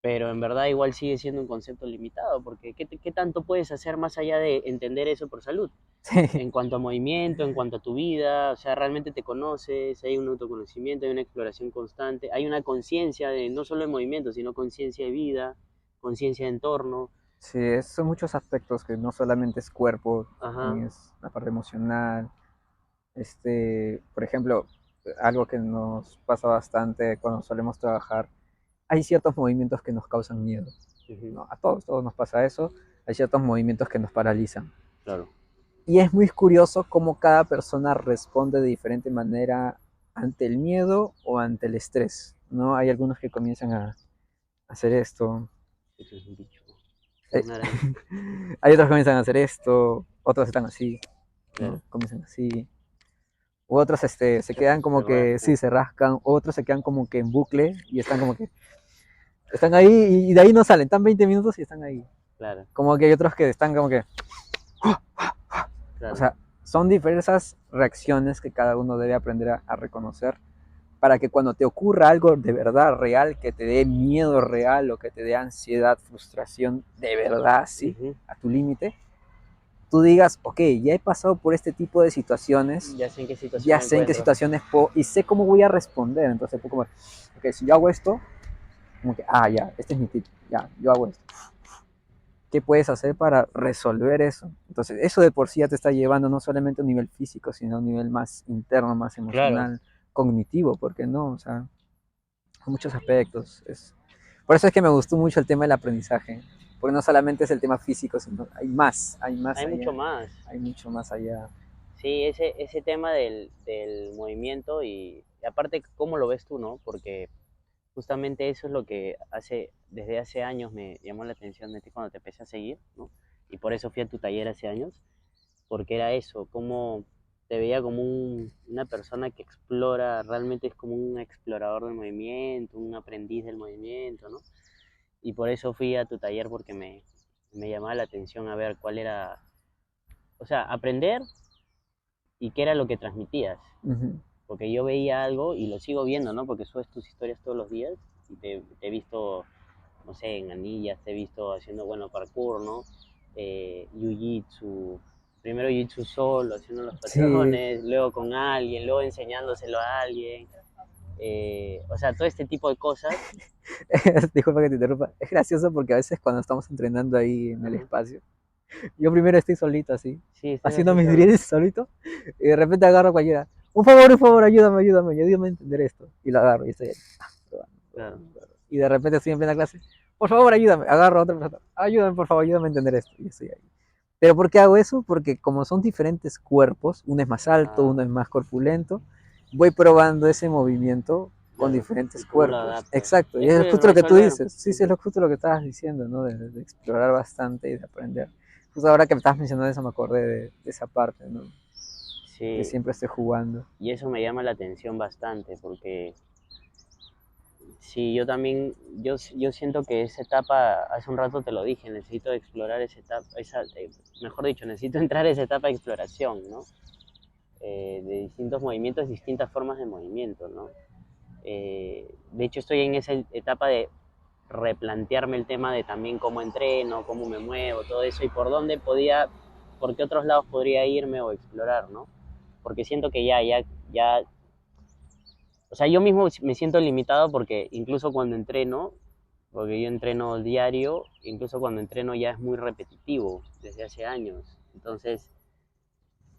Pero en verdad igual sigue siendo un concepto limitado, porque ¿qué tanto puedes hacer más allá de entender eso por salud? Sí, En cuanto a movimiento, en cuanto a tu vida, o sea, realmente te conoces, hay un autoconocimiento, hay una exploración constante, hay una conciencia de no solo de movimiento, sino conciencia de vida, conciencia de entorno. sí, son muchos aspectos que no solamente es cuerpo, Ajá. también es la parte emocional. Por ejemplo, algo que nos pasa bastante cuando solemos trabajar, hay ciertos movimientos que nos causan miedo, Ujú. ¿no? A todos nos pasa eso. Hay ciertos movimientos que nos paralizan. Claro. Y es muy curioso cómo cada persona responde de diferente manera ante el miedo o ante el estrés, ¿no? Hay algunos que comienzan a hacer esto, Eso es un bicho. eh, Una araña. hay otros que comienzan a hacer esto, otros están así, Claro. ¿no? Comienzan así. U otros se quedan Se como que, rascan. sí, se rascan, otros se quedan como que en bucle y están como que, están ahí y de ahí no salen, están 20 minutos y están ahí. Claro. Como que hay otros que están como que, o Claro. sea, son diversas reacciones que cada uno debe aprender a reconocer para que cuando te ocurra algo de verdad real, que te dé miedo real o que te dé ansiedad, frustración de verdad, sí, Ujú. a tu límite, tú digas, ok, ya he pasado por este tipo de situaciones, Ya sé en qué situación ya me sé en qué encuentro. situaciones puedo y sé cómo voy a responder. Entonces, como, ok, si yo hago esto, como que, ya, este es mi tip, ya, yo hago esto. ¿Qué puedes hacer para resolver eso? Entonces, eso de por sí ya te está llevando no solamente a un nivel físico, sino a un nivel más interno, más Claro. emocional, cognitivo, ¿por qué no? O sea, muchos aspectos. Por eso es que me gustó mucho el tema del aprendizaje, porque no solamente es el tema físico, sino hay más Hay mucho allá, más. hay mucho más allá. Sí, ese tema del movimiento y aparte, ¿cómo lo ves tú, no? Porque justamente eso es lo que desde hace años me llamó la atención de ti cuando te empecé a seguir, ¿no? Y por eso fui a tu taller hace años, porque era eso, como te veía como una persona que explora, realmente es como un explorador del movimiento, un aprendiz del movimiento, ¿no? Y por eso fui a tu taller porque me llamaba la atención a ver cuál era, o sea, aprender y qué era lo que transmitías. Ujú. porque yo veía algo y lo sigo viendo, ¿no? Porque subes tus historias todos los días y te he visto, no sé, en anillas, te he visto haciendo, bueno, parkour, ¿no? Jiu-jitsu, primero jiu-jitsu solo, haciendo los Sí, patrones, luego con alguien, luego enseñándoselo a alguien. O sea, todo este tipo de cosas. disculpa que te interrumpa. Es gracioso porque a veces cuando estamos entrenando ahí en el Ajá. espacio, yo primero estoy solito así, Sí, estás haciendo así mis solo. drills solito, y de repente agarro a cualquiera. Un favor, ayúdame a entender esto. Y lo agarro y estoy ahí, probando, Claro, probando, probando. Y de repente estoy en plena clase. Por favor, ayúdame. Agarro a otra persona. Ayúdame, por favor, ayúdame a entender esto. Y estoy ahí. ¿Pero por qué hago eso? Porque como son diferentes cuerpos, uno es más alto, ah, uno es más corpulento, voy probando ese movimiento con claro. ¿Y diferentes cómo lo cuerpos. adaptas? Exacto, y Es es que justo lo que tú resolver. dices. Sí, sí, es Ujú. justo lo que estabas diciendo, ¿no? De explorar bastante y de aprender. Justo ahora que me estabas mencionando eso me acordé de esa parte, ¿no? Que Sí, siempre esté jugando. y eso me llama la atención bastante porque sí, yo también, yo siento que esa etapa, hace un rato te lo dije, necesito explorar esa etapa, mejor dicho, necesito entrar a esa etapa de exploración, ¿no? De distintos movimientos, distintas formas de movimiento, ¿no? De hecho, estoy en esa etapa de replantearme el tema de también cómo entreno, cómo me muevo, todo eso, y por qué otros lados podría irme o explorar, ¿no? Porque siento que ya, o sea, yo mismo me siento limitado porque incluso cuando entreno, porque yo entreno diario, incluso cuando entreno ya es muy repetitivo desde hace años. Entonces,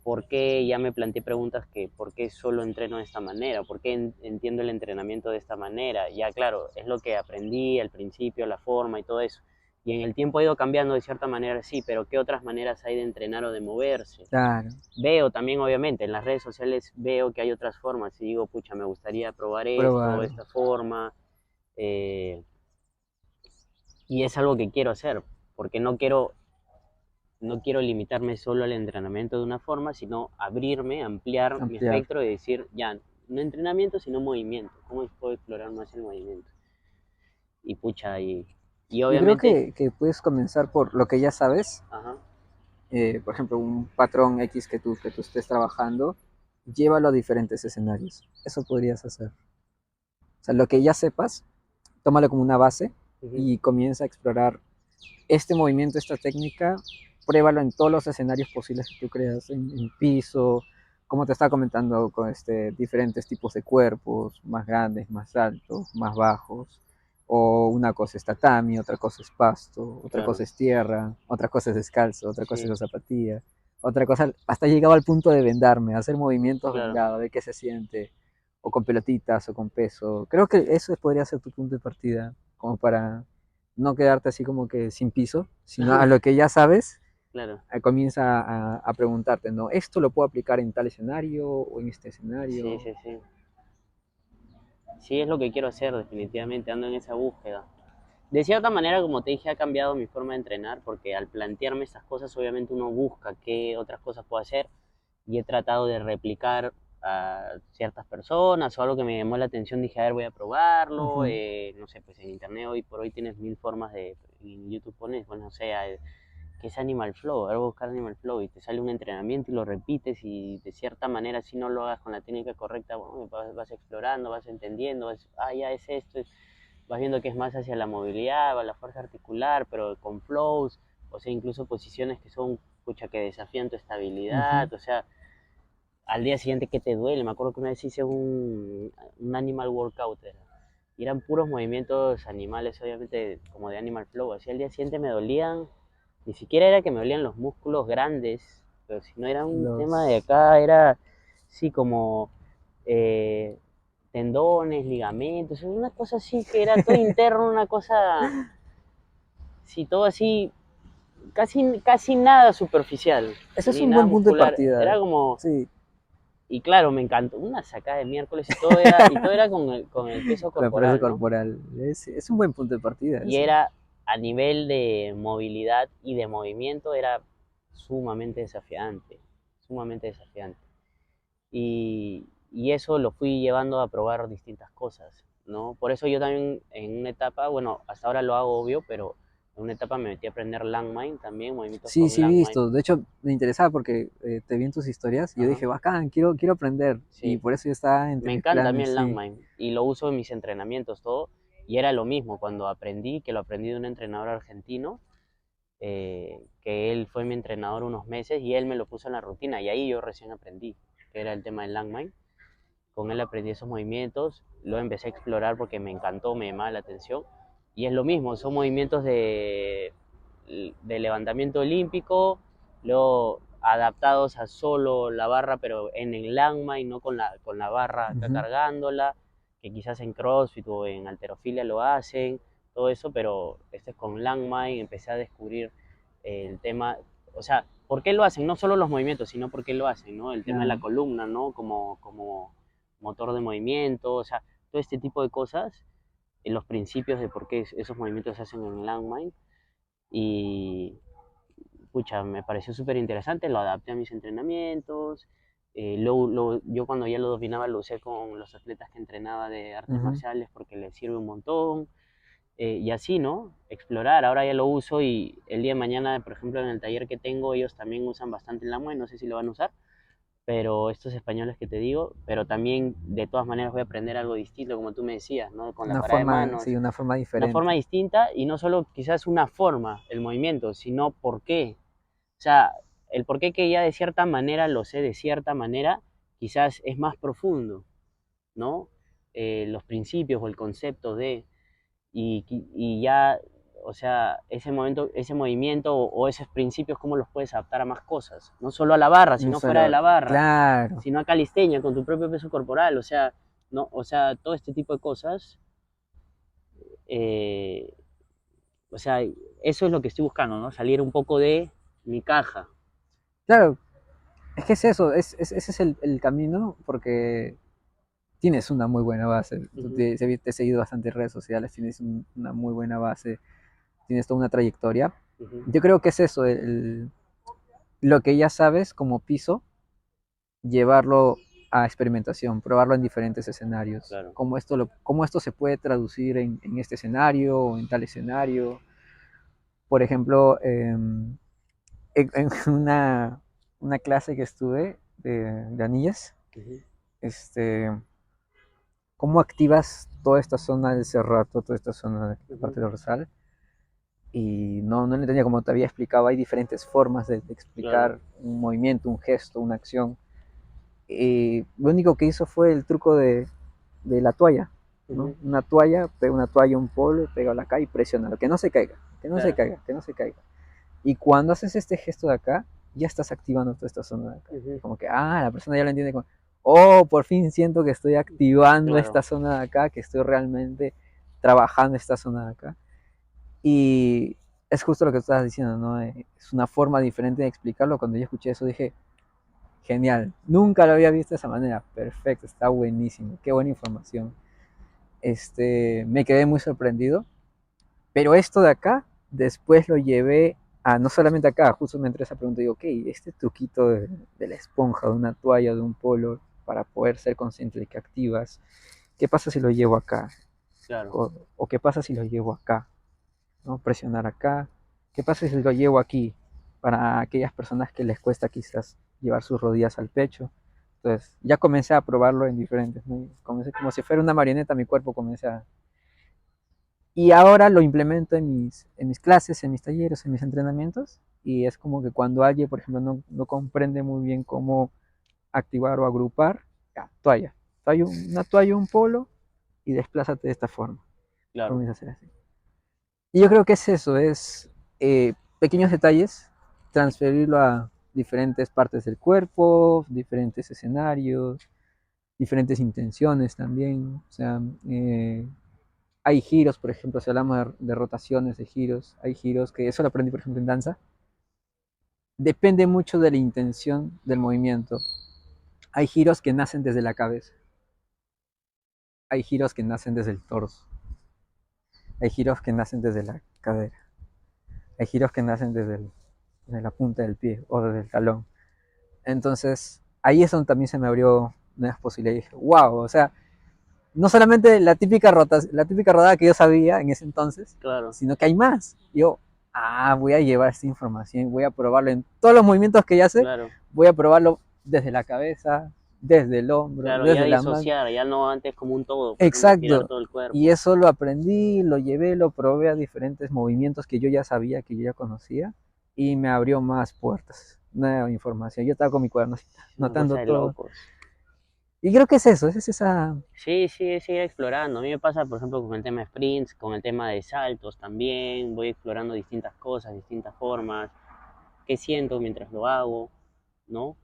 ¿por qué ya me planteé preguntas que por qué solo entreno de esta manera? ¿Por qué entiendo el entrenamiento de esta manera? Ya claro, es lo que aprendí al principio, la forma y todo eso. Y en el tiempo ha ido cambiando de cierta manera, sí, pero ¿qué otras maneras hay de entrenar o de moverse? Claro, Veo también, obviamente, en las redes sociales veo que hay otras formas y digo, pucha, me gustaría probar esto, probar. esta forma, eh, y es algo que quiero hacer, porque no quiero limitarme solo al entrenamiento de una forma, sino abrirme, ampliar mi Ampliar. espectro y decir, ya, no entrenamiento, sino movimiento. ¿Cómo puedo explorar más el movimiento? Y pucha, y Yo creo obviamente, que puedes comenzar por lo que ya sabes, ajá, por ejemplo, un patrón X que tú estés trabajando, llévalo a diferentes escenarios. Eso podrías hacer. O sea, lo que ya sepas, tómalo como una base uh-huh, y comienza a explorar este movimiento, esta técnica, pruébalo en todos los escenarios posibles que tú creas, en piso, como te estaba comentando, con diferentes tipos de cuerpos, más grandes, más altos, más bajos, o una cosa es tatami, otra cosa es pasto, otra cosa claro, es tierra, otra cosa es descalzo, otra cosa es sí, la zapatilla, otra cosa, hasta llegaba al punto de vendarme, hacer movimientos claro, vendados, ver qué se siente, o con pelotitas, o con peso. Creo que eso podría ser tu punto de partida, como para no quedarte así como que sin piso, sino a lo que ya sabes, claro, comienza a preguntarte, ¿no? ¿Esto lo puedo aplicar en tal escenario o en este sí, escenario? sí, sí. Sí, es lo que quiero hacer, definitivamente, ando en esa búsqueda. De cierta manera, como te dije, ha cambiado mi forma de entrenar, porque al plantearme estas cosas, obviamente uno busca qué otras cosas puedo hacer y he tratado de replicar a ciertas personas o algo que me llamó la atención, dije, a ver, voy a probarlo, Ujú. no sé, pues en internet hoy por hoy tienes mil formas en YouTube pones, bueno, no sé, que es Animal Flow, a ver, buscar Animal Flow y te sale un entrenamiento y lo repites y de cierta manera si no lo hagas con la técnica correcta, bueno, vas explorando, vas entendiendo, ya es esto, vas viendo que es más hacia la movilidad, la fuerza articular, pero con flows, o sea, incluso posiciones que son, pucha, que desafían tu Ujú. estabilidad, o sea, al día siguiente que te duele. Me acuerdo que una vez hice un animal workout, y eran puros movimientos animales, obviamente, como de animal flow. Así al día siguiente me dolían, ni siquiera era que me dolían los músculos grandes, pero si no era un tema de Los... acá, era, sí, como eh, tendones, ligamentos, una cosa así que era todo interno, una cosa, sí, todo así, casi nada superficial, Ese es ni un nada buen punto de muscular. partida. Era como, Sí, y claro, me encantó una sacada de miércoles y todo era con el peso con la fuerza corporal, ¿no? corporal. Es un buen punto de partida Y eso. era a nivel de movilidad y de movimiento era sumamente desafiante, sumamente desafiante. Y eso lo fui llevando a probar distintas cosas, ¿no? Por eso yo también en una etapa, bueno, hasta ahora lo hago obvio, pero En una etapa me metí a aprender landmine también, movimientos Sí, con sí he landmine. visto. De hecho, me interesaba porque te vi en tus historias y yo Ajá, dije, bacán, quiero aprender. Y sí. por eso yo estaba entre Me mis encanta a mí planes, el sí. landmine y lo uso en mis entrenamientos, todo. Y era lo mismo cuando aprendí, que lo aprendí de un entrenador argentino, que él fue mi entrenador unos meses y él me lo puso en la rutina y ahí yo recién aprendí, que era el tema del landmine. Con él aprendí esos movimientos, lo empecé a explorar porque me encantó, me llamaba la atención. Y es lo mismo, son movimientos de levantamiento olímpico, luego adaptados a solo la barra, pero en el landmine, no con la barra acá Ujú. cargándola, que quizás en CrossFit o en halterofilia lo hacen, todo eso, pero este es con landmine, empecé a descubrir el tema, o sea, ¿por qué lo hacen? No solo los movimientos, sino por qué lo hacen, ¿no? El tema de la Claro. columna, ¿no? Como motor de movimiento, o sea, todo este tipo de cosas, los principios de por qué esos movimientos se hacen en landmine y pucha, me pareció súper interesante, lo adapté a mis entrenamientos, yo cuando ya lo dominaba lo usé con los atletas que entrenaba de artes Ujú. marciales porque les sirve un montón, y así, ¿no? Explorar, ahora ya lo uso y el día de mañana, por ejemplo, en el taller que tengo, ellos también usan bastante el landmine, no sé si lo van a usar, pero estos españoles que te digo, pero también de todas maneras voy a aprender algo distinto, como tú me decías, ¿no? Con la Una parada de forma, sí, manos, una forma una forma diferente. distinta y no solo quizás una forma, el movimiento, sino por qué. O sea, el por qué que ya de cierta manera lo sé de cierta manera, quizás es más profundo, ¿no? Los principios o el concepto de, y ya, o sea, ese momento, ese movimiento o esos principios, cómo los puedes adaptar a más cosas, no solo a la barra, No sino fuera de solo, la barra, claro, sino a calistenia, con tu propio peso corporal, o sea, no, o sea, todo este tipo de cosas, eh, o sea, eso es lo que estoy buscando, ¿no? Salir un poco de mi caja. claro, es que es eso, ese es el camino porque tienes una muy buena base. Ujú, Te he seguido bastante en redes sociales, tienes una muy buena base, tienes toda una trayectoria. ujú, Yo creo que es eso, lo que ya sabes como piso, llevarlo a experimentación, probarlo en diferentes escenarios. claro. Cómo esto se puede traducir en este escenario o en tal escenario. Por ejemplo, en una clase que estuve de anillas, Ujú, este, cómo activas toda esta zona del cerrato, toda esta zona de la ujú, parte dorsal. Y no lo entendía, como te había explicado, hay diferentes formas de claro, explicar un movimiento, un gesto, una acción. Y lo único que hizo fue el truco de la toalla, ¿no? ujú, Una toalla, pega una toalla, un polo, pégalo acá y presiona, que no se caiga, que no se claro. caiga, que no se caiga. Y cuando haces este gesto de acá, ya estás activando toda esta zona de acá. Ujú, Como que, la persona ya lo entiende como, oh, por fin siento que estoy activando claro, esta zona de acá, que estoy realmente trabajando esta zona de acá. Y es justo lo que estabas diciendo, ¿no? Es una forma diferente de explicarlo. Cuando yo escuché eso dije, genial, nunca lo había visto de esa manera, perfecto, está buenísimo, qué buena información. Me quedé muy sorprendido, pero esto de acá, después lo llevé a, no solamente acá, justo me entré esa pregunta y digo, ok, este truquito de la esponja, de una toalla, de un polo, para poder ser consciente de que activas, ¿qué pasa si lo llevo acá? claro, O qué pasa si lo llevo acá, ¿no? Presionar acá. ¿Qué pasa si lo llevo aquí? Para aquellas personas que les cuesta quizás llevar sus rodillas al pecho. Entonces, ya comencé a probarlo en diferentes, ¿no? Comencé como si fuera una marioneta, mi cuerpo comencé a... Y ahora lo implemento en mis clases, en mis talleres, en mis entrenamientos. Y es como que cuando alguien, por ejemplo, no comprende muy bien cómo activar o agrupar, ya, toalla. Una toalla, un polo y desplázate de esta forma. claro, Comienza a hacer así. Y yo creo que es eso, es pequeños detalles, transferirlo a diferentes partes del cuerpo, diferentes escenarios, diferentes intenciones también. O sea, hay giros, por ejemplo, si hablamos de rotaciones, de giros, hay giros que eso lo aprendí, por ejemplo, en danza. Depende mucho de la intención del movimiento. Hay giros que nacen desde la cabeza, hay giros que nacen desde el torso, hay giros que nacen desde la cadera, hay giros que nacen desde la punta del pie o desde el talón. Entonces, ahí es donde también se me abrió nuevas posibilidades. Y dije, wow, o sea, no solamente la típica rodada que yo sabía en ese entonces, Claro, sino que hay más. Yo, voy a llevar esta información, voy a probarlo en todos los movimientos que ya sé, claro, voy a probarlo desde la cabeza, desde el hombro, claro, ya desde la mano. disociar, ya no antes como un todo, pues no estirar Exacto. todo el Y cuerpo. eso lo aprendí, lo llevé, lo probé a diferentes movimientos que yo ya sabía, que yo ya conocía, y me abrió más puertas, nueva información. Yo estaba con mi cuaderno así, Es una cosa notando de todo. locos. Y creo que es eso, es esa... Sí, sí, es seguir explorando. A mí me pasa, por ejemplo, con el tema de sprints, con el tema de saltos también. Voy explorando distintas cosas, distintas formas. Qué siento mientras lo hago, ¿no?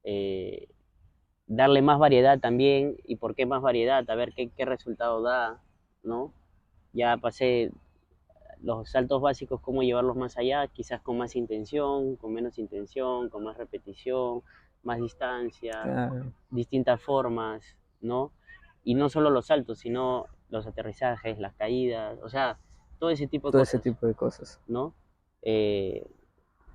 Eh, darle más variedad también. ¿Y por qué más variedad? A ver qué resultado da, ¿no? Ya pasé los saltos básicos, cómo llevarlos más allá, quizás con más intención, con menos intención, con más repetición, más distancia, Claro, distintas formas, ¿no? Y no solo los saltos, sino los aterrizajes, las caídas, o sea, todo ese tipo de todo ese cosas, tipo de cosas. ¿no? Eh,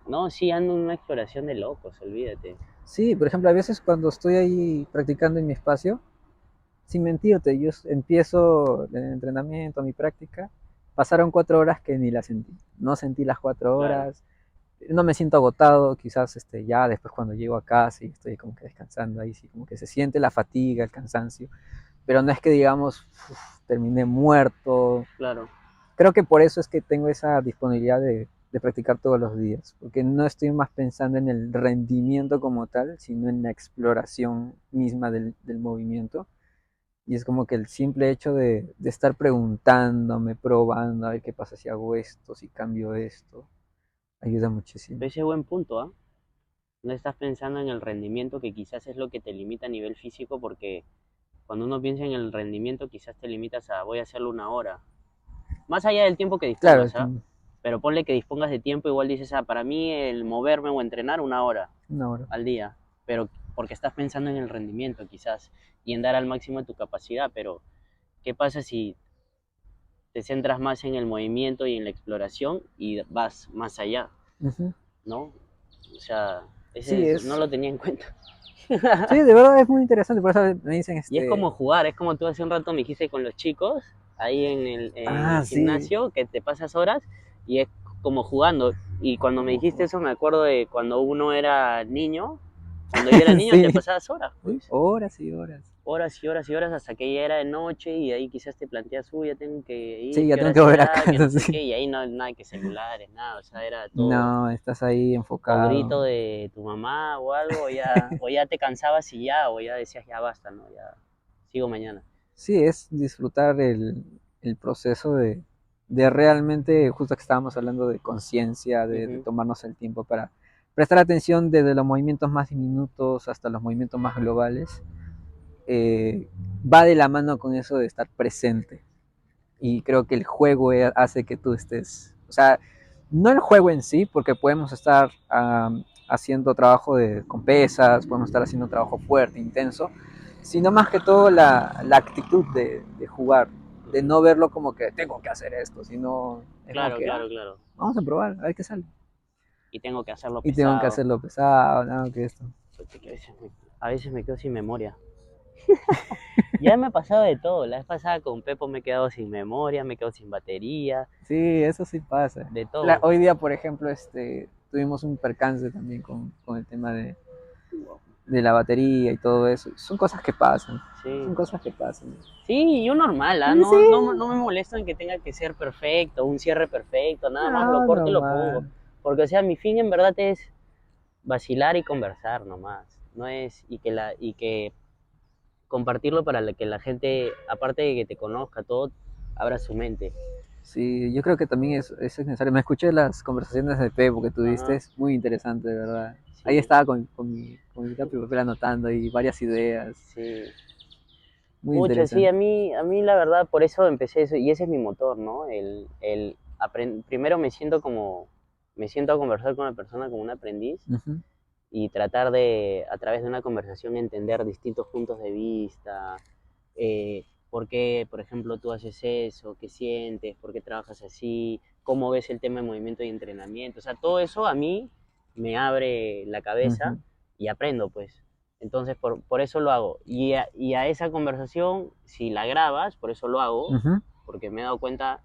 no, sí, ando en una exploración de locos, olvídate. Sí, por ejemplo, a veces cuando estoy ahí practicando en mi espacio, sin mentirte, yo empiezo el entrenamiento, mi práctica, pasaron 4 horas que ni las sentí. No sentí las cuatro Claro, horas, no me siento agotado, quizás ya después cuando llego a casa y estoy como que descansando ahí, sí, como que se siente la fatiga, el cansancio, pero no es que digamos, "Uf, terminé muerto". claro, Creo que por eso es que tengo esa disponibilidad de practicar todos los días, porque no estoy más pensando en el rendimiento como tal, sino en la exploración misma del movimiento. Y es como que el simple hecho de estar preguntándome, probando, a ver qué pasa si hago esto, si cambio esto, ayuda muchísimo. ese es buen punto, ¿ah? ¿Eh? No estás pensando en el rendimiento que quizás es lo que te limita a nivel físico porque cuando uno piensa en el rendimiento quizás te limitas a voy a hacerlo una hora. Más allá del tiempo que Claro, dispongas, ¿ah? Pero ponle que dispongas de tiempo, igual dices, para mí el moverme o entrenar una hora una hora. al día, pero porque estás pensando en el rendimiento quizás y en dar al máximo de tu capacidad, pero ¿qué pasa si te centras más en el movimiento y en la exploración y vas más allá, Ujú. ¿no? O sea, Sí, no lo tenía en cuenta. sí, de verdad es muy interesante, por eso me dicen, Y es como jugar, es como tú hace un rato me dijiste con los chicos, ahí en el sí, gimnasio, que te pasas horas, y es como jugando. Y cuando me dijiste eso, me acuerdo de cuando uno era niño, cuando yo era niño te sí, pasabas horas, sí, pues. horas y horas. Horas y horas y horas hasta que ya era de noche y ahí quizás te planteas, uy, ya tengo que Sí, ir, ya qué tengo hora que volver a será, que casa, no sé sí. qué, y ahí no nada que celulares, nada, o sea, era todo No, estás ahí o enfocado. grito de tu mamá o algo, o ya te cansabas y ya, o ya decías, ya basta, ¿no? Ya sigo mañana. Sí, es disfrutar el proceso de realmente, justo que estábamos hablando de conciencia, de Ujú. tomarnos el tiempo para prestar atención desde los movimientos más diminutos hasta los movimientos más globales, eh, va de la mano con eso de estar presente. Y creo que el juego hace que tú estés, o sea, no el juego en sí, porque podemos estar haciendo trabajo con pesas, podemos estar haciendo trabajo fuerte, intenso, sino más que todo la actitud de jugar, de Ujú. no verlo como que tengo que hacer esto, sino es como Claro, que, claro, claro. vamos a probar, a ver qué sale. Y tengo que hacerlo Y tengo que pesado. hacerlo pesado, nada que esto. Porque a veces me quedo sin memoria. Ya me ha pasado de todo. La vez pasada con Pepo me he quedado sin memoria, me he quedado sin batería, Sí, eso sí pasa. de todo. Hoy día, por ejemplo, tuvimos un percance también con el tema de la batería y todo eso. Son cosas que pasan. Sí. Son cosas que pasan. Sí, yo normal, ¿ah? Sí, No me molesta en que tenga que ser perfecto, un cierre perfecto, nada más lo no, corto y lo pongo. normal. Porque, o sea, mi fin en verdad es vacilar y conversar nomás. No es, y que compartirlo para que la gente, aparte de que te conozca todo, abra su mente. Sí, yo creo que también es necesario. Me escuché las conversaciones de Pepo que tuviste, Ajá, es muy interesante, de verdad. Ahí sí, estaba con mi lápiz y papel anotando y varias ideas. sí. Muy Pucha, sí, interesante. a mí la verdad, por eso empecé eso, y ese es mi motor, ¿no? Primero me siento a conversar con la persona como un aprendiz Ujú, y tratar de, a través de una conversación, entender distintos puntos de vista, por qué, por ejemplo, tú haces eso, qué sientes, por qué trabajas así, cómo ves el tema de movimiento y entrenamiento. O sea, todo eso a mí me abre la cabeza ujú. y aprendo, pues. Entonces, por eso lo hago. Y a esa conversación, si la grabas, por eso lo hago, Ujú. porque me he dado cuenta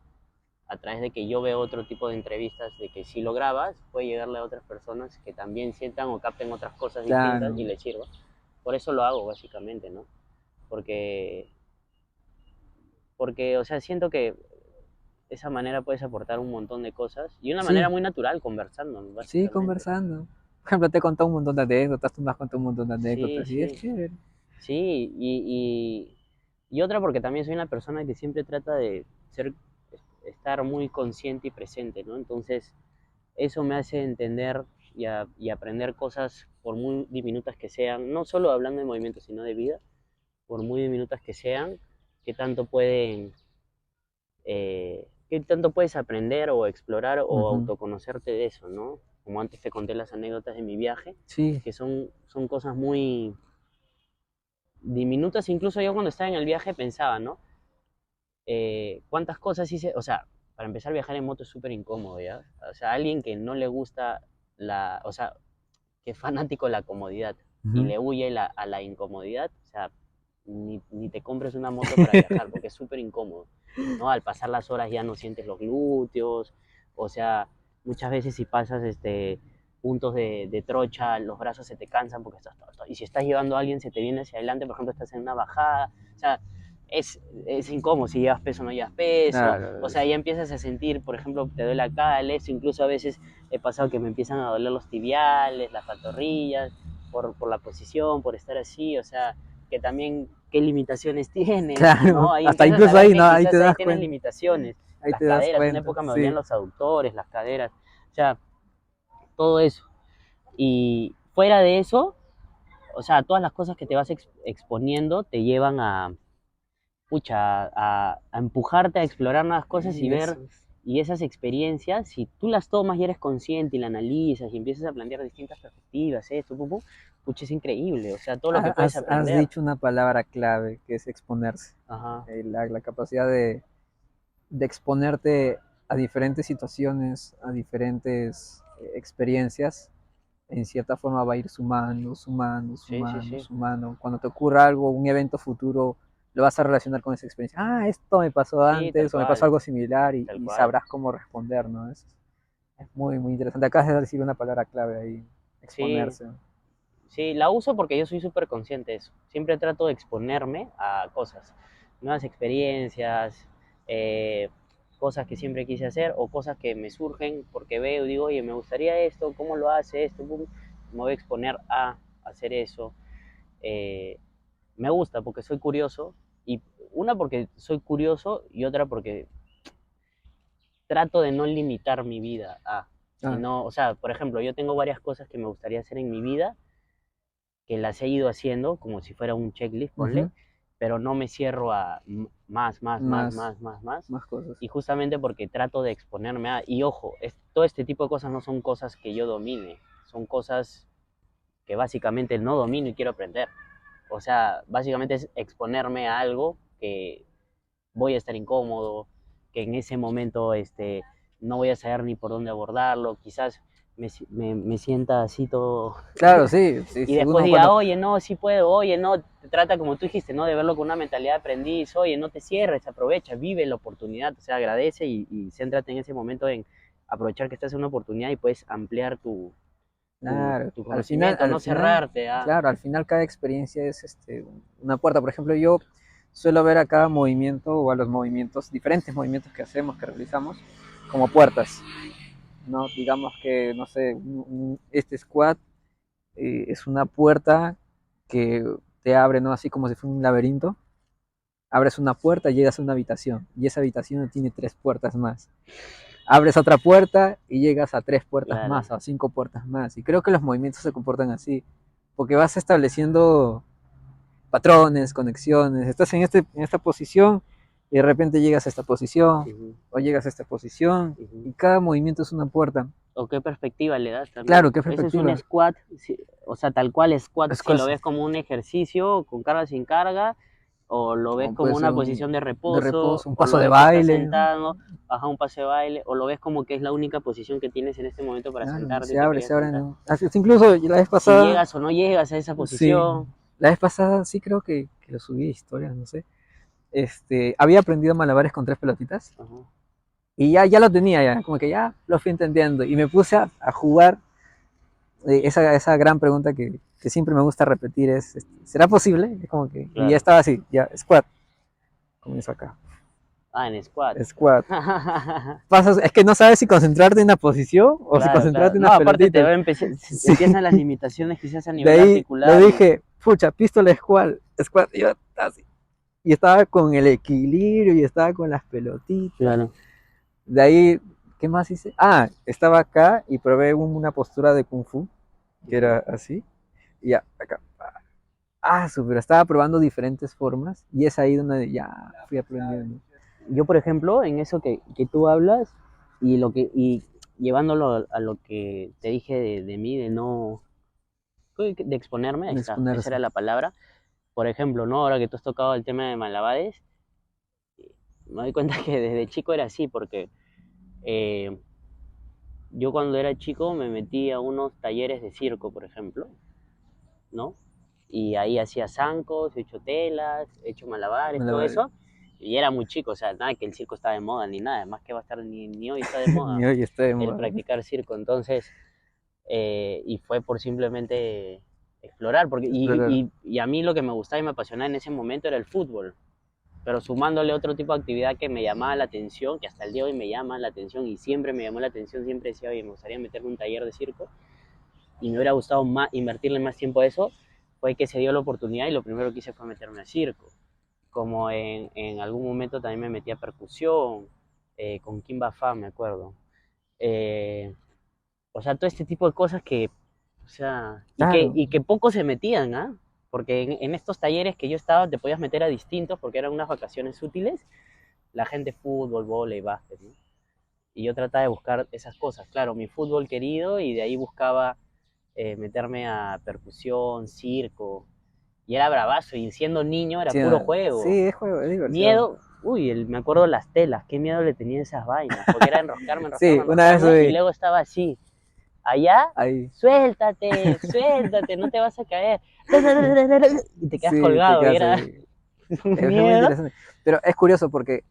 a través de que yo veo otro tipo de entrevistas, de que si lo grabas, puede llegarle a otras personas que también sientan o capten otras cosas distintas y Claro. les sirva. Por eso lo hago, básicamente, ¿no? Porque, o sea, siento que de esa manera puedes aportar un montón de cosas y una manera Sí, muy natural, conversando, sí, básicamente. conversando. Por ejemplo, te he contado un montón de anécdotas, tú me has contado un montón de Sí, anécdotas y es sí, chévere. sí, y otra porque también soy una persona que siempre trata de ser, estar muy consciente y presente, ¿no? Entonces, eso me hace entender y aprender cosas por muy diminutas que sean, no solo hablando de movimiento, sino de vida, por muy diminutas que sean, que tanto pueden, qué tanto puedes aprender o explorar o Ujú. autoconocerte de eso, ¿no? Como antes te conté las anécdotas de mi viaje, Sí, que son cosas muy diminutas, incluso yo cuando estaba en el viaje pensaba, ¿no? ¿Cuántas cosas hice? O sea, para empezar, viajar en moto es súper incómodo, ¿ya? O sea, alguien que no le gusta o sea, que es fanático de la comodidad y ujú. le huye a la incomodidad, o sea, ni te compres una moto para viajar, porque es súper incómodo, ¿no? Al pasar las horas ya no sientes los glúteos, o sea, muchas veces si pasas puntos de trocha, los brazos se te cansan porque y si estás llevando a alguien se te viene hacia adelante, por ejemplo, estás en una bajada, o sea, es incómodo si llevas peso o no llevas peso, Claro, o sea, ya empiezas a sentir, por ejemplo, te duele acá, el eso, incluso a veces he pasado que me empiezan a doler los tibiales, las pantorrillas, por la posición, por estar así, o sea, que también qué limitaciones tienes, ¿no? claro, Ahí hasta empiezas a incluso ver ahí, ¿no? que Ahí te quizás ahí das tienes cuenta, limitaciones, ahí las te das caderas, una cuenta, época me dolían sí. los aductores, las caderas, o sea, todo eso. Y fuera de eso, o sea, todas las cosas que te vas exponiendo te llevan pucha, a empujarte a explorar nuevas cosas y Sí, ver, eso es. y esas experiencias, si tú las tomas y eres consciente y la analizas y empiezas a plantear distintas perspectivas, esto, pucha, es increíble, o sea, todo lo que puedes Has aprender. dicho una palabra clave que es exponerse. Ajá, La capacidad de exponerte a diferentes situaciones, a diferentes experiencias, en cierta forma va a ir sumando, sumando, sí, sí, sumando, sí, sumando. Cuando te ocurra algo, un evento futuro, lo vas a relacionar con esa experiencia. Ah, esto me pasó sí, antes o me pasó algo similar tal y cual. sabrás cómo responder, ¿no? Es muy, muy interesante. Acabas de decir una palabra clave ahí, Sí, exponerse. sí, la uso porque yo soy súper consciente de eso. Siempre trato de exponerme a cosas, nuevas experiencias, eh, cosas que siempre quise hacer o cosas que me surgen porque veo y digo, oye, me gustaría esto, ¿cómo lo hace esto? Pum, me voy a exponer a hacer eso. Eh, Me gusta porque soy curioso y una porque soy curioso y otra porque trato de no limitar mi vida a, Ah, sino, o sea, por ejemplo, yo tengo varias cosas que me gustaría hacer en mi vida que las he ido haciendo como si fuera un checklist, ponle, ujú. pero no me cierro a más, más, más, Más, más, más, más. más cosas. Y justamente porque trato de exponerme a, y ojo, todo este tipo de cosas no son cosas que yo domine, son cosas que básicamente no domino y quiero aprender. O sea, básicamente es exponerme a algo que voy a estar incómodo, que en ese momento no voy a saber ni por dónde abordarlo, quizás me sienta así todo Claro, sí, sí, y sí, después uno diga, cuando, oye, no, sí puedo, oye, no, te trata como tú dijiste, ¿no? De verlo con una mentalidad de aprendiz, oye, no te cierres, aprovecha, vive la oportunidad, o sea, agradece y céntrate en ese momento en aprovechar que estás en una oportunidad y puedes ampliar claro, tu conocimiento, no cerrarte claro, al final cada experiencia es una puerta. Por ejemplo, yo suelo ver a cada movimiento o a los movimientos, diferentes movimientos que hacemos, que realizamos, como puertas, ¿no? Digamos que, no sé, este squat es una puerta que te abre, ¿no? Así como si fuera un laberinto. Abres una puerta y llegas a una habitación, y esa habitación tiene tres puertas más. Abres otra puerta y llegas a tres puertas claro, más, a cinco puertas más. Y creo que los movimientos se comportan así, porque vas estableciendo patrones, conexiones. Estás en esta posición y de repente llegas a esta posición uh-huh, o llegas a esta posición uh-huh. y cada movimiento es una puerta. O qué perspectiva le das Claro, también. qué Ese es un perspectiva. squat, o sea, tal cual squat, Es si lo casi, ves como un ejercicio con carga sin carga, o lo ves o como puede ser una posición de de reposo, reposo, un o paso lo de ves que estás baile. sentado, ajá, un pase de baile, o lo ves como que es la única posición que tienes en este momento para Claro, sentarte y te querías se abre, sentar. ¿no? Incluso la vez Si pasada, llegas o no llegas a esa sí, posición. la vez pasada sí creo que lo subí a historias, no sé. Había aprendido malabares con 3 pelotitas Ajá. y ya lo tenía, ya, como que ya lo fui entendiendo y me puse a jugar. Esa gran pregunta que siempre me gusta repetir es, ¿será posible? Es como que, y ya Claro. estaba así, ya, squat, comienzo acá, Ah, en squat. squat. Pasas, es que no sabes si concentrarte en una posición o si Claro, concentrarte claro. en No, unas aparte te pelotitas. va Sí, empiezan las limitaciones quizás a de nivel ahí lo articular y dije, pucha, pistola squat, squat, y yo así. Y estaba con el equilibrio y estaba con las pelotitas. claro. De ahí, ¿qué más hice? Ah, estaba acá y probé una postura de kung fu, que Ujú. era así, y ya, acá. Pero estaba probando diferentes formas y es ahí donde ya fui aprendiendo. Yo, por ejemplo, en eso que tú hablas y llevándolo a lo que te dije de mí, de no, de exponerme, ahí De está, esa era exponerse. la palabra. Por ejemplo, ¿no? Ahora que tú has tocado el tema de malabares, me doy cuenta que desde chico era así, porque eh, yo cuando era chico me metí a unos talleres de circo, por ejemplo, ¿no? Y ahí hacía zancos, he hecho telas, he hecho malabares, todo Malabares. eso. Y era muy chico, o sea, nada que el circo está de moda ni nada, además que va a estar ni hoy está de moda Ni hoy está de el moda. practicar circo. Entonces, y fue por simplemente explorar, porque, Explorar. y a mí lo que me gustaba y me apasionaba en ese momento era el fútbol, pero sumándole otro tipo de actividad que me llamaba la atención, que hasta el día de hoy me llama la atención y siempre me llamó la atención, siempre decía, oye, me gustaría meterme en un taller de circo y me hubiera gustado más, invertirle más tiempo a eso, fue que se dio la oportunidad y lo primero que hice fue meterme al circo. Como en algún momento también me metí a percusión, con Kimba Fa, me acuerdo. Eh, o sea, todo este tipo de cosas que, o sea, Claro. y que pocos se metían, ¿ah? Porque en estos talleres que yo estaba te podías meter a distintos porque eran unas vacaciones útiles, la gente fútbol, vóley, básquet, ¿no? Y yo trataba de buscar esas cosas, claro, mi fútbol querido y de ahí buscaba meterme a percusión, circo, y era bravazo, y siendo niño era Sí, puro juego. sí, es juego, es diversión. Miedo, uy, me acuerdo las telas, qué miedo le tenía a esas vainas, porque era enroscarme, Sí, enroscarme, una vez enroscarme, y subí luego estaba así, allá, ahí. suéltate, suéltate, no te vas a caer, y te quedas Sí, te colgado, y quedas era ahí. un Es muy miedo. interesante. Pero es curioso porque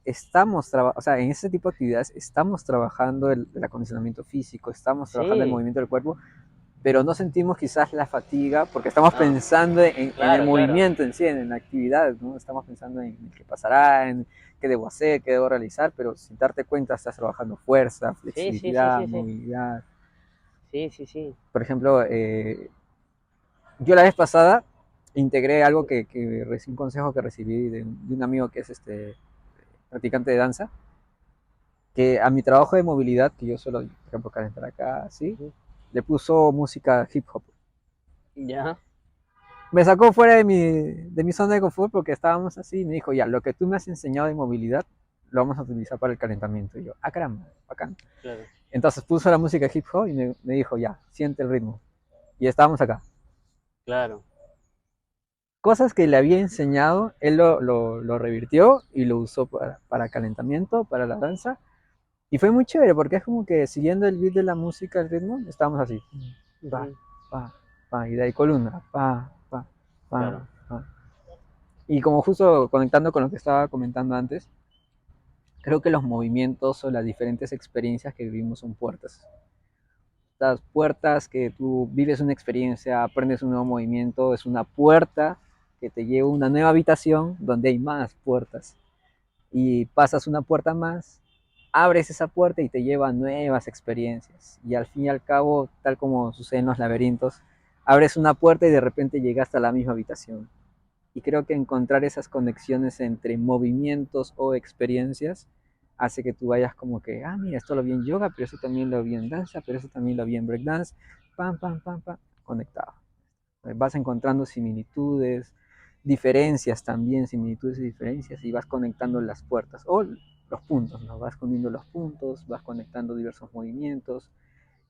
o sea, en ese tipo de actividades estamos trabajando el acondicionamiento físico, estamos trabajando el Sí, movimiento del cuerpo, pero no sentimos quizás la fatiga porque estamos no, pensando en el claro, claro, movimiento en sí, en la actividad, ¿no? Estamos pensando en qué pasará, en qué debo hacer, qué debo realizar, pero sin darte cuenta estás trabajando fuerza, sí, sí, sí, flexibilidad, sí, sí, movilidad. sí, sí, sí, Por ejemplo, yo la vez pasada integré algo un consejo que recibí de un amigo que es practicante de danza, que a mi trabajo de movilidad, que yo suelo, por ejemplo, calentar acá, así, le puso música hip hop. ya, Me sacó fuera de mi zona de confort porque estábamos así y me dijo, ya, lo que tú me has enseñado de movilidad lo vamos a utilizar para el calentamiento. Y yo, caramba, bacán. claro, Entonces puso la música hip hop y me dijo, ya, siente el ritmo. Y estábamos acá. claro, Cosas que le había enseñado, él lo revirtió y lo usó para calentamiento, para la danza. Y fue muy chévere porque es como que siguiendo el beat de la música, el ritmo, estábamos así. Pa, ujú, pa, pa, y de ahí columna. Pa, pa, pa, claro, pa. Y como justo conectando con lo que estaba comentando antes, creo que los movimientos o las diferentes experiencias que vivimos son puertas. Las puertas que tú vives una experiencia, aprendes un nuevo movimiento, es una puerta que te lleva a una nueva habitación donde hay más puertas. Y pasas una puerta más, abres esa puerta y te lleva a nuevas experiencias. Y al fin y al cabo, tal como sucede en los laberintos, abres una puerta y de repente llegas a la misma habitación. Y creo que encontrar esas conexiones entre movimientos o experiencias hace que tú vayas como que, mira, esto lo vi en yoga, pero eso también lo vi en danza, pero eso también lo vi en breakdance, pam, pam, pam, pam, conectado. Vas encontrando similitudes, diferencias también, similitudes y diferencias, y vas conectando las puertas o los puntos, ¿no? Vas uniendo los puntos, vas conectando diversos movimientos,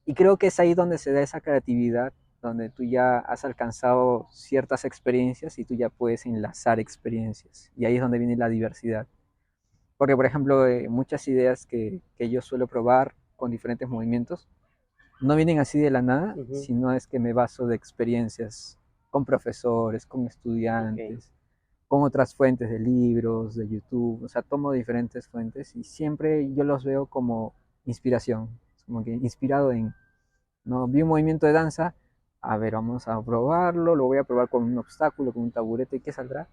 y creo que es ahí donde se da esa creatividad, donde tú ya has alcanzado ciertas experiencias y tú ya puedes enlazar experiencias. Y ahí es donde viene la diversidad. Porque, por ejemplo, muchas ideas que yo suelo probar con diferentes movimientos no vienen así de la nada, Ujú, sino es que me baso de experiencias con profesores, con ok. estudiantes, con otras fuentes de libros, de YouTube, o sea, tomo diferentes fuentes y siempre yo los veo como inspiración, como que inspirado en, ¿no? Vi un movimiento de danza, a ver, vamos a probarlo, lo voy a probar con un obstáculo, con un taburete, ¿qué saldrá?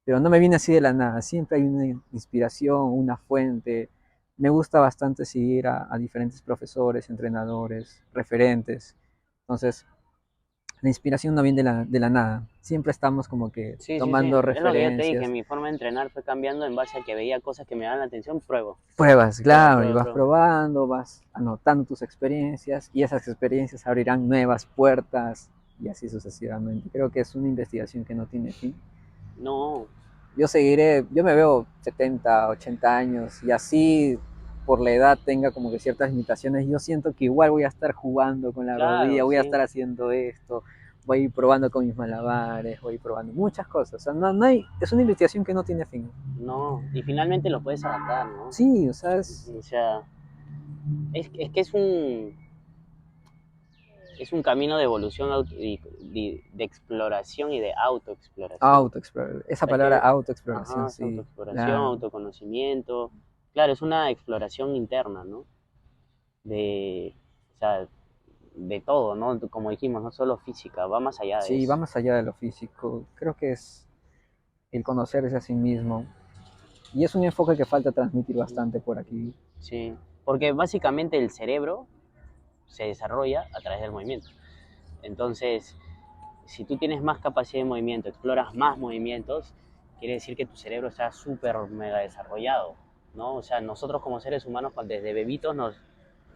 Pero no me viene así de la nada, siempre hay una inspiración, una fuente. Me gusta bastante seguir a diferentes profesores, entrenadores, referentes. Entonces, la inspiración no viene de la nada. Siempre estamos como que Sí, sí, sí. tomando Es lo que yo te dije, referencias, mi forma de entrenar fue cambiando en base a que veía cosas que me daban la atención, pruebo, pruebas, pruebo, claro, y pruebo, vas pruebo. probando, vas anotando tus experiencias y esas experiencias abrirán nuevas puertas y así sucesivamente. Creo que es una investigación que no tiene fin. No, Yo seguiré, yo me veo 70, 80 años y así por la edad tenga como que ciertas limitaciones, yo siento que igual voy a estar jugando con la rodilla, claro, voy a sí. estar haciendo esto, voy a ir probando con mis malabares, voy a ir probando muchas cosas. O sea, no hay, es una investigación que no tiene fin. No, y finalmente lo puedes adaptar, ¿no? Sí, o sea, O sea, es que es un camino de evolución de exploración y de autoexploración. esa Es palabra que, autoexploración, ajá, es sí, autoexploración, claro, autoconocimiento. Claro, es una exploración interna, ¿no? De, o sea, de todo, ¿no? Como dijimos, no solo física, va más allá de sí, va eso. más allá de lo físico, creo que es el conocerse a sí mismo y es un enfoque que falta transmitir bastante por aquí. Sí, porque básicamente el cerebro se desarrolla a través del movimiento. Entonces, si tú tienes más capacidad de movimiento, exploras más movimientos, quiere decir que tu cerebro está súper mega desarrollado, ¿no? O sea, nosotros como seres humanos, desde bebitos,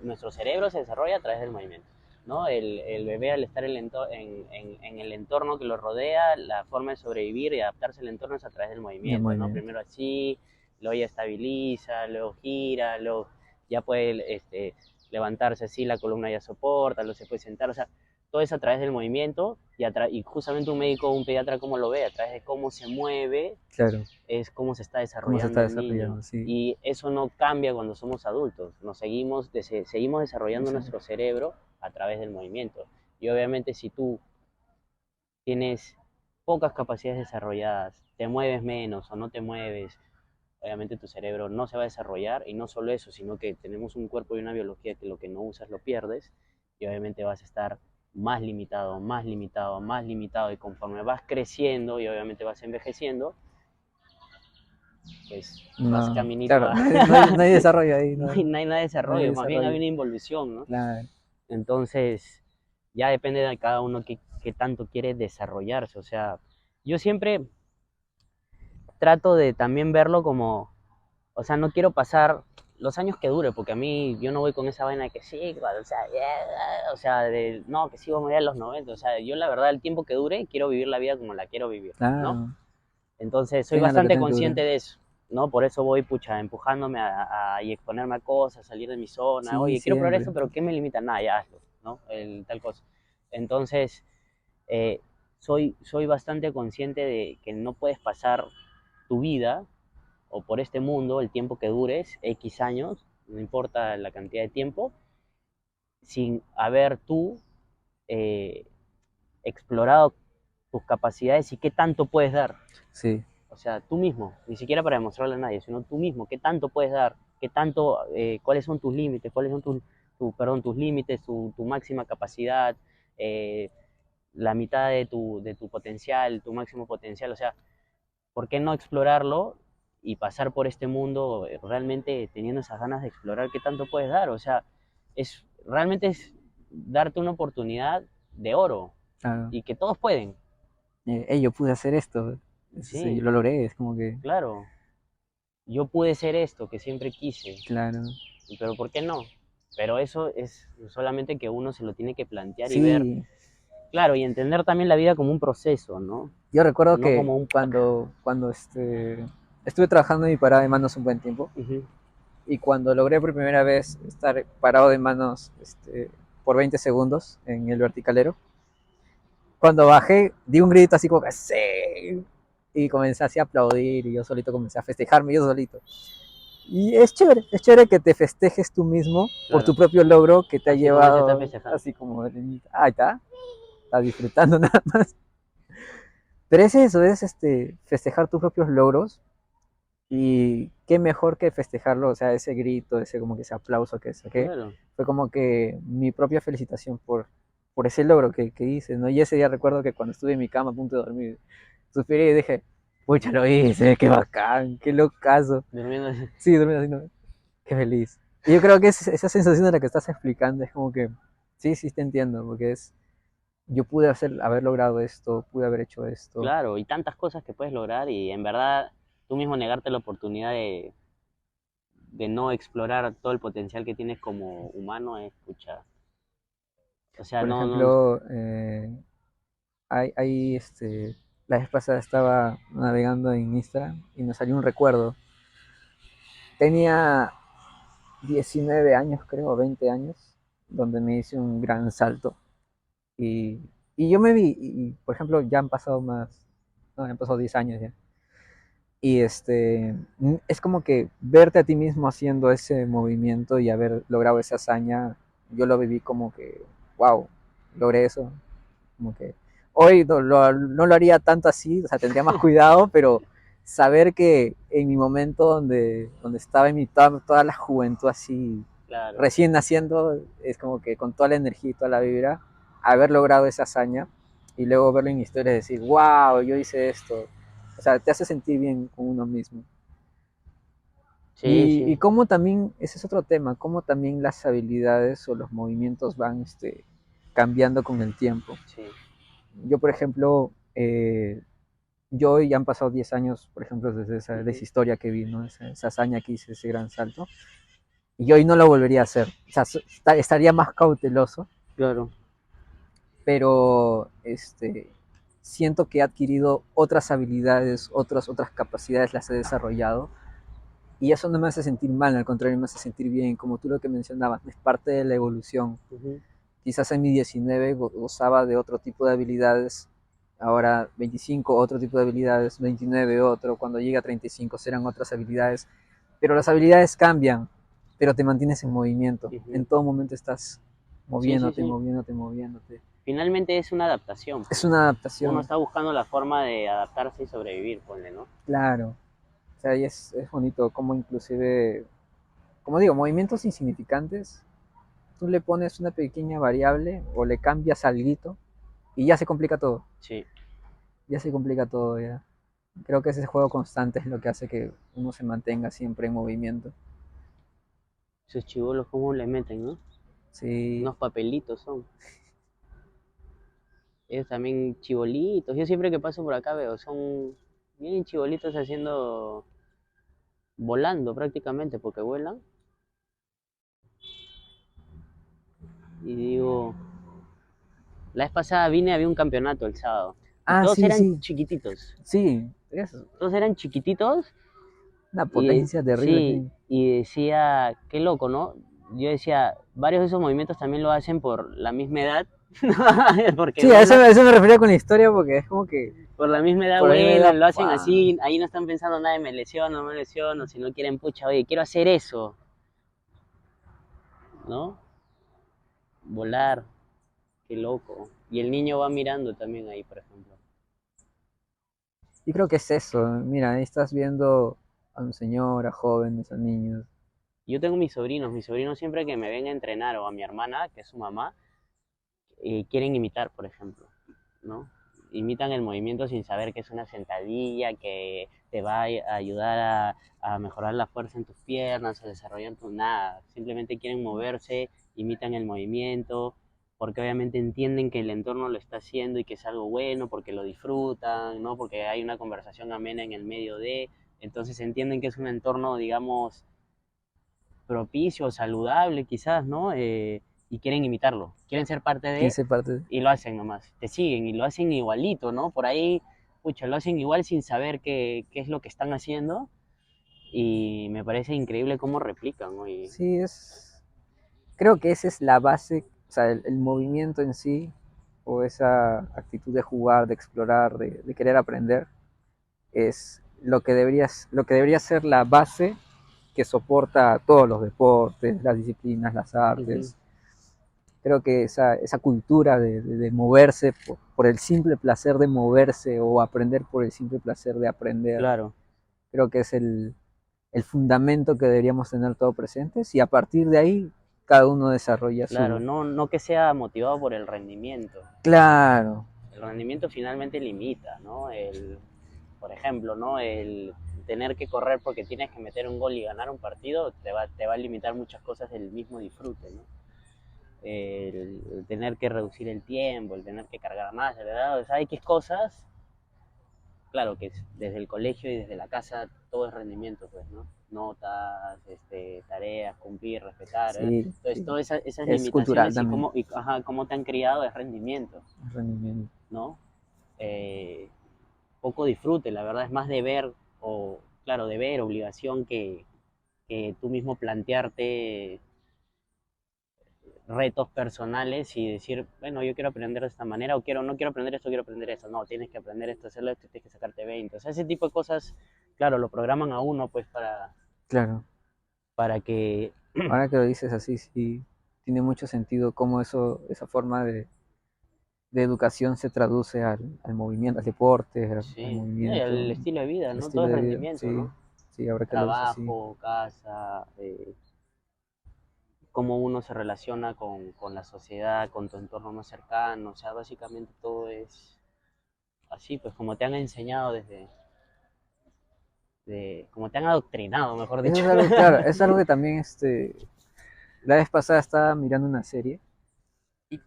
nuestro cerebro se desarrolla a través del movimiento, ¿no? El bebé al estar en el entorno que lo rodea, la forma de sobrevivir y adaptarse al entorno es a través del Del movimiento, ¿no? movimiento. Primero así, luego ya estabiliza, luego gira, luego ya puede levantarse así, la columna ya soporta, luego se puede sentar, o sea, todo es a través del movimiento y justamente un médico o un pediatra cómo lo ve, a través de cómo se mueve, Claro, es cómo se está cómo se desarrollando está el niño. desarrollando, sí. Y eso no cambia cuando somos adultos, seguimos desarrollando Sí. nuestro cerebro a través del movimiento. Y obviamente si tú tienes pocas capacidades desarrolladas, te mueves menos o no te mueves, obviamente tu cerebro no se va a desarrollar y no solo eso, sino que tenemos un cuerpo y una biología que lo que no usas lo pierdes y obviamente vas a estar más limitado, más limitado, más limitado y conforme vas creciendo y obviamente vas envejeciendo, pues vas No, caminito claro, a... no hay desarrollo ahí, no hay nada de no hay desarrollo, más bien hay desarrollo. una involución, ¿no? Claro, Entonces, ya depende de cada uno que tanto quiere desarrollarse. O sea, yo siempre trato de también verlo como, o sea, no quiero pasar los años que dure, porque a mí yo no voy con esa vaina de que sí, o sea, yeah, o sea, no, que sí vamos a ir a los 90, o sea, yo la verdad el tiempo que dure quiero vivir la vida como la quiero vivir, ¿no? claro. Entonces soy Tenga lo que bastante tenga que durar. consciente de eso, ¿no? Por eso voy, pucha, empujándome y exponerme a cosas, salir de mi zona, Sí, oye, quiero probar siempre. esto, pero ¿qué me limita? Nada, ya hazlo, ¿no? Tal cosa. Entonces, eh, soy bastante consciente de que no puedes pasar tu vida o por este mundo, el tiempo que dures, X años, no importa la cantidad de tiempo, sin haber tú eh, explorado tus capacidades y qué tanto puedes dar. Sí, O sea, tú mismo, ni siquiera para demostrarle a nadie, sino tú mismo, qué tanto puedes dar, qué tanto, cuáles son tus límites, cuáles son tus límites, tu máxima capacidad, eh, la mitad de tu potencial, tu máximo potencial. O sea, ¿por qué no explorarlo y pasar por este mundo realmente teniendo esas ganas de explorar qué tanto puedes dar? O sea, realmente es darte una oportunidad de oro claro. y que todos pueden. Yo pude hacer esto. Yo Sí, lo logré, es como que, claro. Yo pude ser esto que siempre quise, claro. pero ¿por qué no? Pero eso es solamente que uno se lo tiene que plantear y ver, Sí, claro, y entender también la vida como un proceso, ¿no? yo recuerdo No que como un... cuando estuve trabajando en mi parada de manos un buen tiempo Ujú. y cuando logré por primera vez estar parado de manos por 20 segundos en el verticalero, cuando bajé di un grito así como que ¡sí! Y comencé así a aplaudir y yo solito comencé a festejarme yo solito. Y es chévere que te festejes tú mismo por tu Claro, propio logro que te ha así como él se está llevado, festejando. así como, ahí está disfrutando nada más. Pero es eso, es festejar tus propios logros y qué mejor que festejarlo, o sea, ese grito, ese como que ese aplauso que saqué, Claro, fue como que mi propia felicitación por ese logro que hice, ¿no? Y ese día recuerdo que cuando estuve en mi cama a punto de dormir, suspiré y dije, pucha, lo hice, qué bacán, qué locazo. durmiendo así. Sí, dormí así, ¿no? Qué feliz. Y yo creo que esa sensación de la que estás explicando es como que, sí, sí te entiendo, porque yo pude haber logrado esto, pude haber hecho esto. Claro, y tantas cosas que puedes lograr y en verdad tú mismo negarte la oportunidad de no explorar todo el potencial que tienes como humano es, pucha, o sea, Por no, ejemplo, la vez pasada estaba navegando en Instagram y me salió un recuerdo. Tenía 19 años, creo, 20 años, donde me hice un gran salto. Y, y yo me vi, por ejemplo, ya han pasado más, no, han pasado 10 años ya. Y es como que verte a ti mismo haciendo ese movimiento y haber logrado esa hazaña, yo lo viví como que, wow, logré eso. Como que hoy no lo haría tanto así, o sea, tendría más cuidado, pero saber que en mi momento donde estaba en toda la juventud así, claro, recién naciendo, es como que con toda la energía y toda la vibra, haber logrado esa hazaña y luego verlo en mi historia y decir, wow, yo hice esto. O sea, te hace sentir bien con uno mismo. sí, Y sí, cómo también, ese es otro tema, cómo también las habilidades o los movimientos van cambiando con el tiempo. sí, Yo, por ejemplo, yo ya han pasado 10 años, por ejemplo, desde de esa ujú, historia que vi, ¿no? Esa hazaña que hice, ese gran salto, y hoy no lo volvería a hacer. O sea, estaría más cauteloso, claro, pero siento que he adquirido otras habilidades, otras capacidades, las he desarrollado, y eso no me hace sentir mal, al contrario, me hace sentir bien, como tú lo que mencionabas, es parte de la evolución. ujú, Quizás en mi 19 gozaba de otro tipo de habilidades, ahora 25 otro tipo de habilidades, 29 otro, cuando llega a 35 serán otras habilidades, pero las habilidades cambian, pero te mantienes en movimiento, en ujú. todo momento estás Sí, sí, moviéndote, sí. moviéndote, moviéndote. Finalmente es una adaptación, Es pues. una Uno adaptación, está buscando la forma de adaptarse y sobrevivir, ponle, ¿no? claro, o sea, y es bonito como inclusive, como digo, movimientos insignificantes, tú le pones una pequeña variable o le cambias algo y ya se complica todo, Sí. ya se complica todo ya. Creo que ese juego constante es lo que hace que uno se mantenga siempre en movimiento. Esos chibolos, ¿cómo le meten, no? Sí, Unos papelitos son. Ellos también chibolitos. Yo siempre que paso por acá veo, son bien chibolitos haciendo, volando prácticamente, porque vuelan. Y digo, la vez pasada vine, había un campeonato el sábado. Y ah, todos sí, eran sí, chiquititos. sí, es Todos eran chiquititos. una Y potencia terrible. sí, Sí, y decía, qué loco, ¿no? Yo decía, varios de esos movimientos también lo hacen por la misma edad, porque sí vuelan, a eso me refería con la historia porque es como que por la misma edad por ahí me da, vuelan, lo hacen ¡pah! así, ahí no están pensando nada de me lesiono, no me lesiono, si no quieren, pucha, oye, quiero hacer eso, ¿no? Volar, qué loco. Y el niño va mirando también ahí, por ejemplo. Y creo que es eso. Mira, ahí estás viendo a un señor, a jóvenes, a niños. Yo tengo mis sobrinos siempre que me ven a entrenar o a mi hermana, que es su mamá, quieren imitar, por ejemplo, ¿no? Imitan el movimiento sin saber que es una sentadilla, que te va a ayudar a mejorar la fuerza en tus piernas, a desarrollar tu nada. Simplemente quieren moverse, imitan el movimiento, porque obviamente entienden que el entorno lo está haciendo y que es algo bueno, porque lo disfrutan, ¿no? Porque hay una conversación amena en el medio de, entonces entienden que es un entorno, digamos, propicio, saludable quizás, ¿no? Y quieren imitarlo, quieren ser parte de, Hice parte. y lo hacen nomás, te siguen y lo hacen igualito, ¿no? Por ahí, pucha, lo hacen igual sin saber qué es lo que están haciendo y me parece increíble cómo replican, ¿no? Y, Sí, creo que esa es la base, o sea, el movimiento en sí, o esa actitud de jugar, de explorar, querer aprender, es lo que debería ser la base que soporta todos los deportes, las disciplinas, las Ujú. artes. Creo que esa cultura de moverse por el simple placer de moverse o aprender por el simple placer de aprender, Claro, creo que es el fundamento que deberíamos tener todo presentes y a partir de ahí cada uno desarrolla claro, su... no que sea motivado por el rendimiento. Claro, El rendimiento finalmente limita, ¿no? Por ejemplo, ¿no? El tener que correr porque tienes que meter un gol y ganar un partido te va a limitar muchas cosas del mismo disfrute, ¿no? El tener que reducir el tiempo, el tener que cargar más, ¿verdad? O sea, X cosas, claro que desde el colegio y desde la casa todo es rendimiento, pues, ¿no? Notas, tareas, cumplir, respetar, ¿eh? sí, Entonces, sí. todas esas Es cultural limitaciones también, ajá, cómo te han criado es rendimiento, el rendimiento. ¿no? Eh, Poco disfrute, la verdad es más deber o, claro, deber, obligación que tú mismo plantearte retos personales y decir, bueno, yo quiero aprender de esta manera o no quiero aprender esto, quiero aprender esto. No, tienes que aprender esto, hacerlo esto, tienes que sacarte 20. O sea, ese tipo de cosas, claro, lo programan a uno pues Claro, para que, ahora que lo dices así, sí, tiene mucho sentido cómo esa forma de educación se traduce al movimiento, al deporte, al sí, movimiento, el estilo de vida, al ¿no? Todo estilo es de vida. rendimiento, Sí, ¿no? sí, ahora que lo dices así. Trabajo, casa, cómo uno se relaciona con la sociedad, con tu entorno más cercano, o sea, básicamente todo es así, pues como te han enseñado como te han adoctrinado, mejor Eso dicho. es algo, claro, es algo que también la vez pasada estaba mirando una serie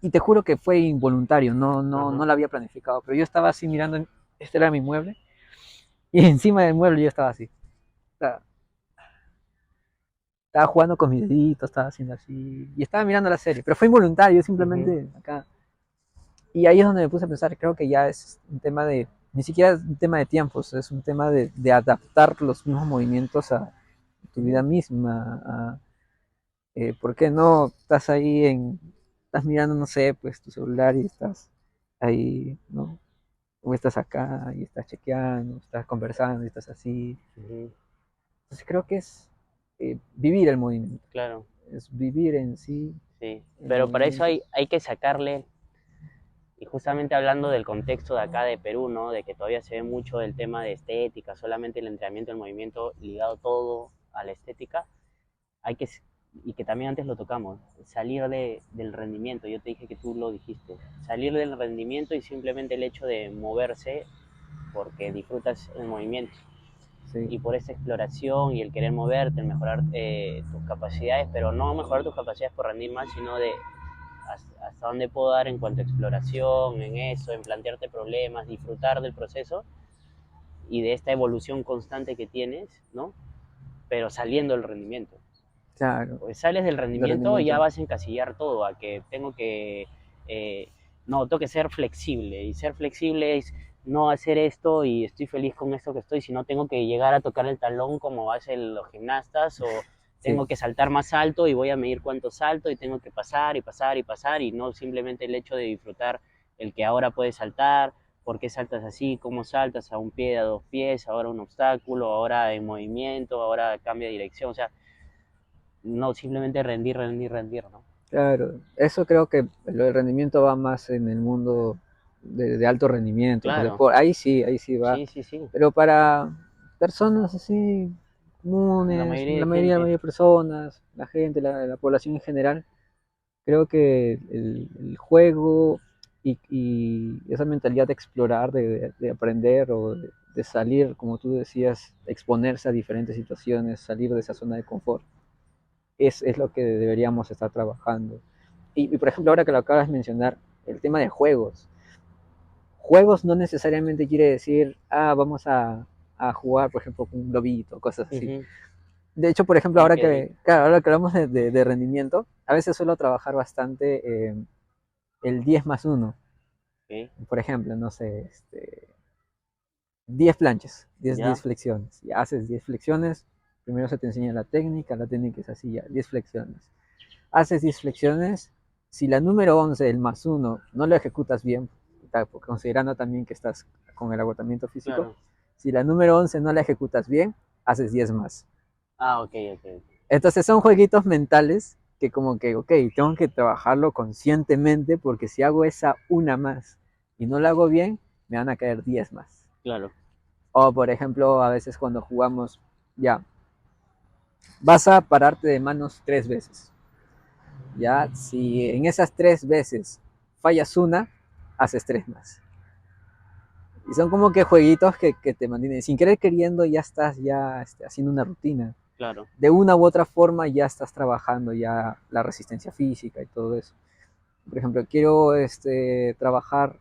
y te juro que fue involuntario, Ajá. no la había planificado, pero yo estaba así mirando, este era mi mueble y encima del mueble yo estaba así. Estaba, estaba jugando con mis deditos, estaba haciendo así y estaba mirando la serie, pero fue involuntario, Ujú. simplemente acá. Y ahí es donde me puse a pensar, creo que ya es un tema ni siquiera es un tema de tiempos, es un tema de adaptar los mismos movimientos a tu vida misma, ¿por qué no estás estás mirando, no sé, pues tu celular y estás ahí, ¿no? O estás acá y estás chequeando, estás conversando y estás así. Ujú. Entonces creo que es vivir el movimiento, Claro, es vivir en sí sí. el Pero para eso movimiento. hay que sacarle, y justamente hablando del contexto de acá de Perú, ¿no? De que todavía se ve mucho del tema de estética, solamente el entrenamiento, el movimiento ligado todo a la estética, hay que, y que también antes lo tocamos, salir del rendimiento. Yo te dije que tú lo dijiste, salir del rendimiento y simplemente el hecho de moverse porque disfrutas el movimiento. Sí, Y por esa exploración y el querer moverte, el mejorar tus capacidades, pero no mejorar tus capacidades por rendir más, sino de hasta dónde puedo dar en cuanto a exploración, en eso, en plantearte problemas, disfrutar del proceso y de esta evolución constante que tienes, ¿no? Pero saliendo del rendimiento. claro, Pues sales del de rendimiento y ya rendimiento. vas a encasillar todo, a que tengo que, no, tengo que ser flexible. Y ser flexible es no hacer esto y estoy feliz con esto que estoy, sino tengo que llegar a tocar el talón como hacen los gimnastas o Sí, tengo que saltar más alto y voy a medir cuánto salto y tengo que pasar y pasar y pasar y no simplemente el hecho de disfrutar el que ahora puedes saltar, por qué saltas así, cómo saltas a un pie, a dos pies, ahora un obstáculo, ahora en movimiento, ahora cambia de dirección, o sea, no simplemente rendir, rendir, rendir, ¿no? claro. Eso creo que lo del rendimiento va más en el mundo de alto rendimiento, los Claro, deportes. Ahí sí va. sí, sí, sí. Pero para personas así La comunes, mayoría de la gente, mayoría de personas, la gente, la población en general, creo que el juego y esa mentalidad de explorar, de aprender o de salir, como tú decías, exponerse a diferentes situaciones, salir de esa zona de confort, es lo que deberíamos estar trabajando. Por ejemplo, ahora que lo acabas de mencionar, el tema de juegos. Juegos no necesariamente quiere decir, vamos a jugar, por ejemplo, con un globito, cosas así. ujú, De hecho, por ejemplo, ok, claro, ahora que hablamos de rendimiento, a veces suelo trabajar bastante el 10 más uno. ok, Por ejemplo, no sé, 10 planchas, diez ya, flexiones. Y haces 10 flexiones, primero se te enseña la técnica es así, ya, 10 flexiones. Haces 10 flexiones, si la número 11 el más uno no lo ejecutas bien, considerando también que estás con el agotamiento físico, claro, si la número 11 no la ejecutas bien, haces 10 más. Ah, ok, ok. Entonces son jueguitos mentales que como que, ok, tengo que trabajarlo conscientemente porque si hago esa una más y no la hago bien, me van a caer 10 más. Claro, O por ejemplo, a veces cuando jugamos, ya, vas a pararte de manos 3 veces. Ya, si en esas 3 veces fallas una, haces 3 más. Y son como que jueguitos que te mantienen, sin querer queriendo, ya estás ya haciendo una rutina. claro. De una u otra forma ya estás trabajando ya la resistencia física y todo eso. Por ejemplo, quiero trabajar,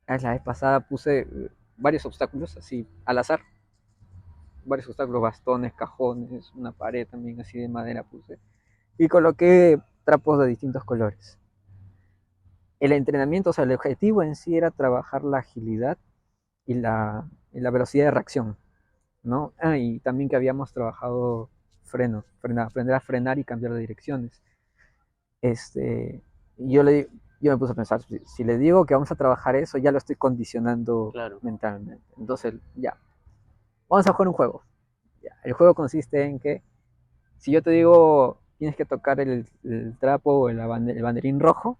la vez pasada puse varios obstáculos así al azar, varios obstáculos, bastones, cajones, una pared también así de madera puse, y coloqué trapos de distintos colores. El entrenamiento, o sea, el objetivo en sí era trabajar la agilidad y la velocidad de reacción, ¿no? Y también que habíamos trabajado aprender a frenar y cambiar de direcciones. Este, yo me puse a pensar, si le digo que vamos a trabajar eso, ya lo estoy condicionando Claro, mentalmente. Entonces, ya, vamos a jugar un juego. Ya, el juego consiste en que si yo te digo tienes que tocar el trapo o el banderín rojo,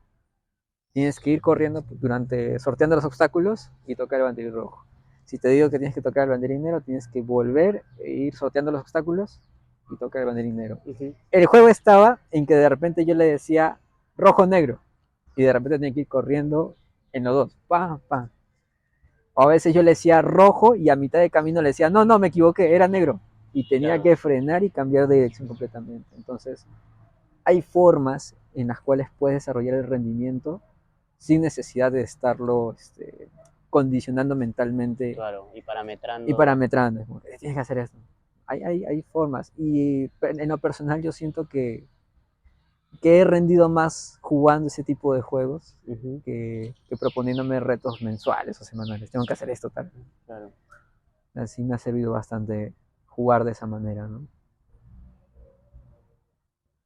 tienes que ir corriendo sorteando los obstáculos y tocar el banderín rojo. Si te digo que tienes que tocar el banderín negro, tienes que volver e ir sorteando los obstáculos y tocar el banderín negro. ujú, El juego estaba en que de repente yo le decía rojo-negro y de repente tenía que ir corriendo en los dos. Pam, pam. O a veces yo le decía rojo y a mitad de camino le decía, no, no, me equivoqué, era negro. Y tenía claro, que frenar y cambiar de dirección completamente. Entonces, hay formas en las cuales puedes desarrollar el rendimiento sin necesidad de estarlo condicionando mentalmente claro. Y y parametrando, parametrando. Tienes que hacer esto. Hay formas. Y en lo personal yo siento que he rendido más jugando ese tipo de juegos ujú, que proponiéndome retos mensuales o semanales. Tengo que hacer esto tal. claro. Así me ha servido bastante jugar de esa manera, ¿no?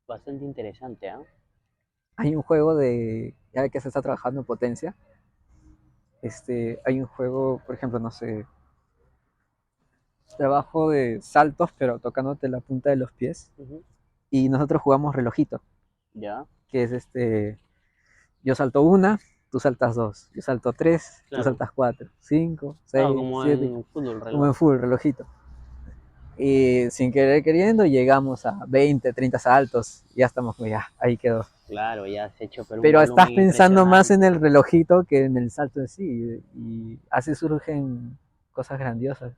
Bastante interesante, ¿ah? Hay un juego ya que se está trabajando en potencia, hay un juego, por ejemplo, no sé, trabajo de saltos, pero tocándote la punta de los pies. Ujú, Y nosotros jugamos relojito, ya, que es yo salto una, tú saltas dos, yo salto tres, tú claro. saltas cuatro, cinco, Claro, seis, como siete, en fútbol, como reloj. en full, relojito. Y sin querer queriendo llegamos a 20, 30 saltos, ya estamos, ya, ahí quedó. Claro, ya has hecho, pero un Pero estás volumen pensando más en impresionante. el relojito que en el salto en sí, y así surgen cosas grandiosas.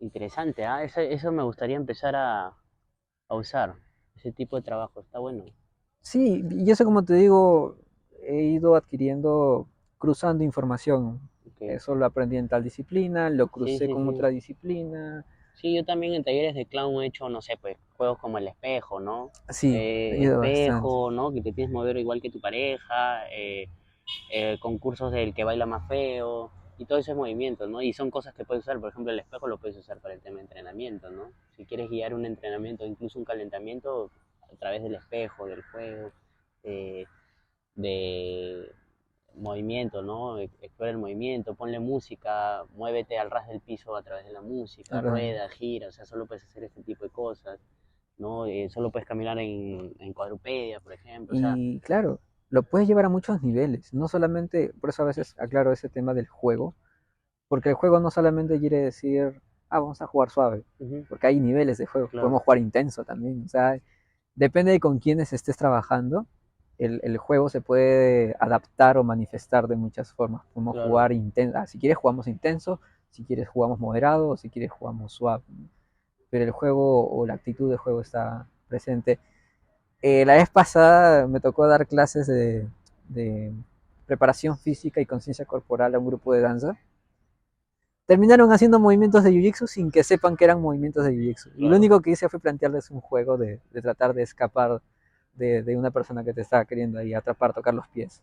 Interesante, ¿ah? Eso me gustaría empezar a usar. Ese tipo de trabajo, está bueno. Sí, y eso como te digo, he ido adquiriendo, cruzando información. Ok. Eso lo aprendí en tal disciplina, lo Sí, crucé sí, con sí. otra disciplina. Sí, yo también en talleres de clown he hecho, no sé, pues, juegos como el espejo, ¿no? Sí, he ido bastante. Espejo, ¿no? Que te tienes que mover igual que tu pareja, concursos del que baila más feo, y todo ese movimiento, ¿no? Y son cosas que puedes usar, por ejemplo, el espejo lo puedes usar para el tema de entrenamiento, ¿no? Si quieres guiar un entrenamiento, incluso un calentamiento, a través del espejo, del juego, eh, de movimiento, ¿no? Explora el movimiento, ponle música, muévete al ras del piso a través de la música, Acá. rueda, gira, o sea, solo puedes hacer este tipo de cosas, ¿no? Solo puedes caminar en cuadrupedia, por ejemplo, o sea, Y claro, lo puedes llevar a muchos niveles. No solamente, por eso a veces aclaro ese tema del juego, porque el juego no solamente quiere decir, vamos a jugar suave, ujú, porque hay niveles de juego. claro, Podemos jugar intenso también. O sea, depende de con quiénes estés trabajando, el juego se puede adaptar o manifestar de muchas formas. Podemos claro, jugar intenso, si quieres jugamos intenso, si quieres jugamos moderado, o si quieres jugamos suave. Pero el juego o la actitud de juego está presente. La vez pasada me tocó dar clases de preparación física y conciencia corporal a un grupo de danza. Terminaron haciendo movimientos de jiu-jitsu sin que sepan que eran movimientos de jiu-jitsu. Y lo claro, único que hice fue plantearles un juego de tratar de escapar de una persona que te estaba queriendo ahí atrapar, tocar los pies.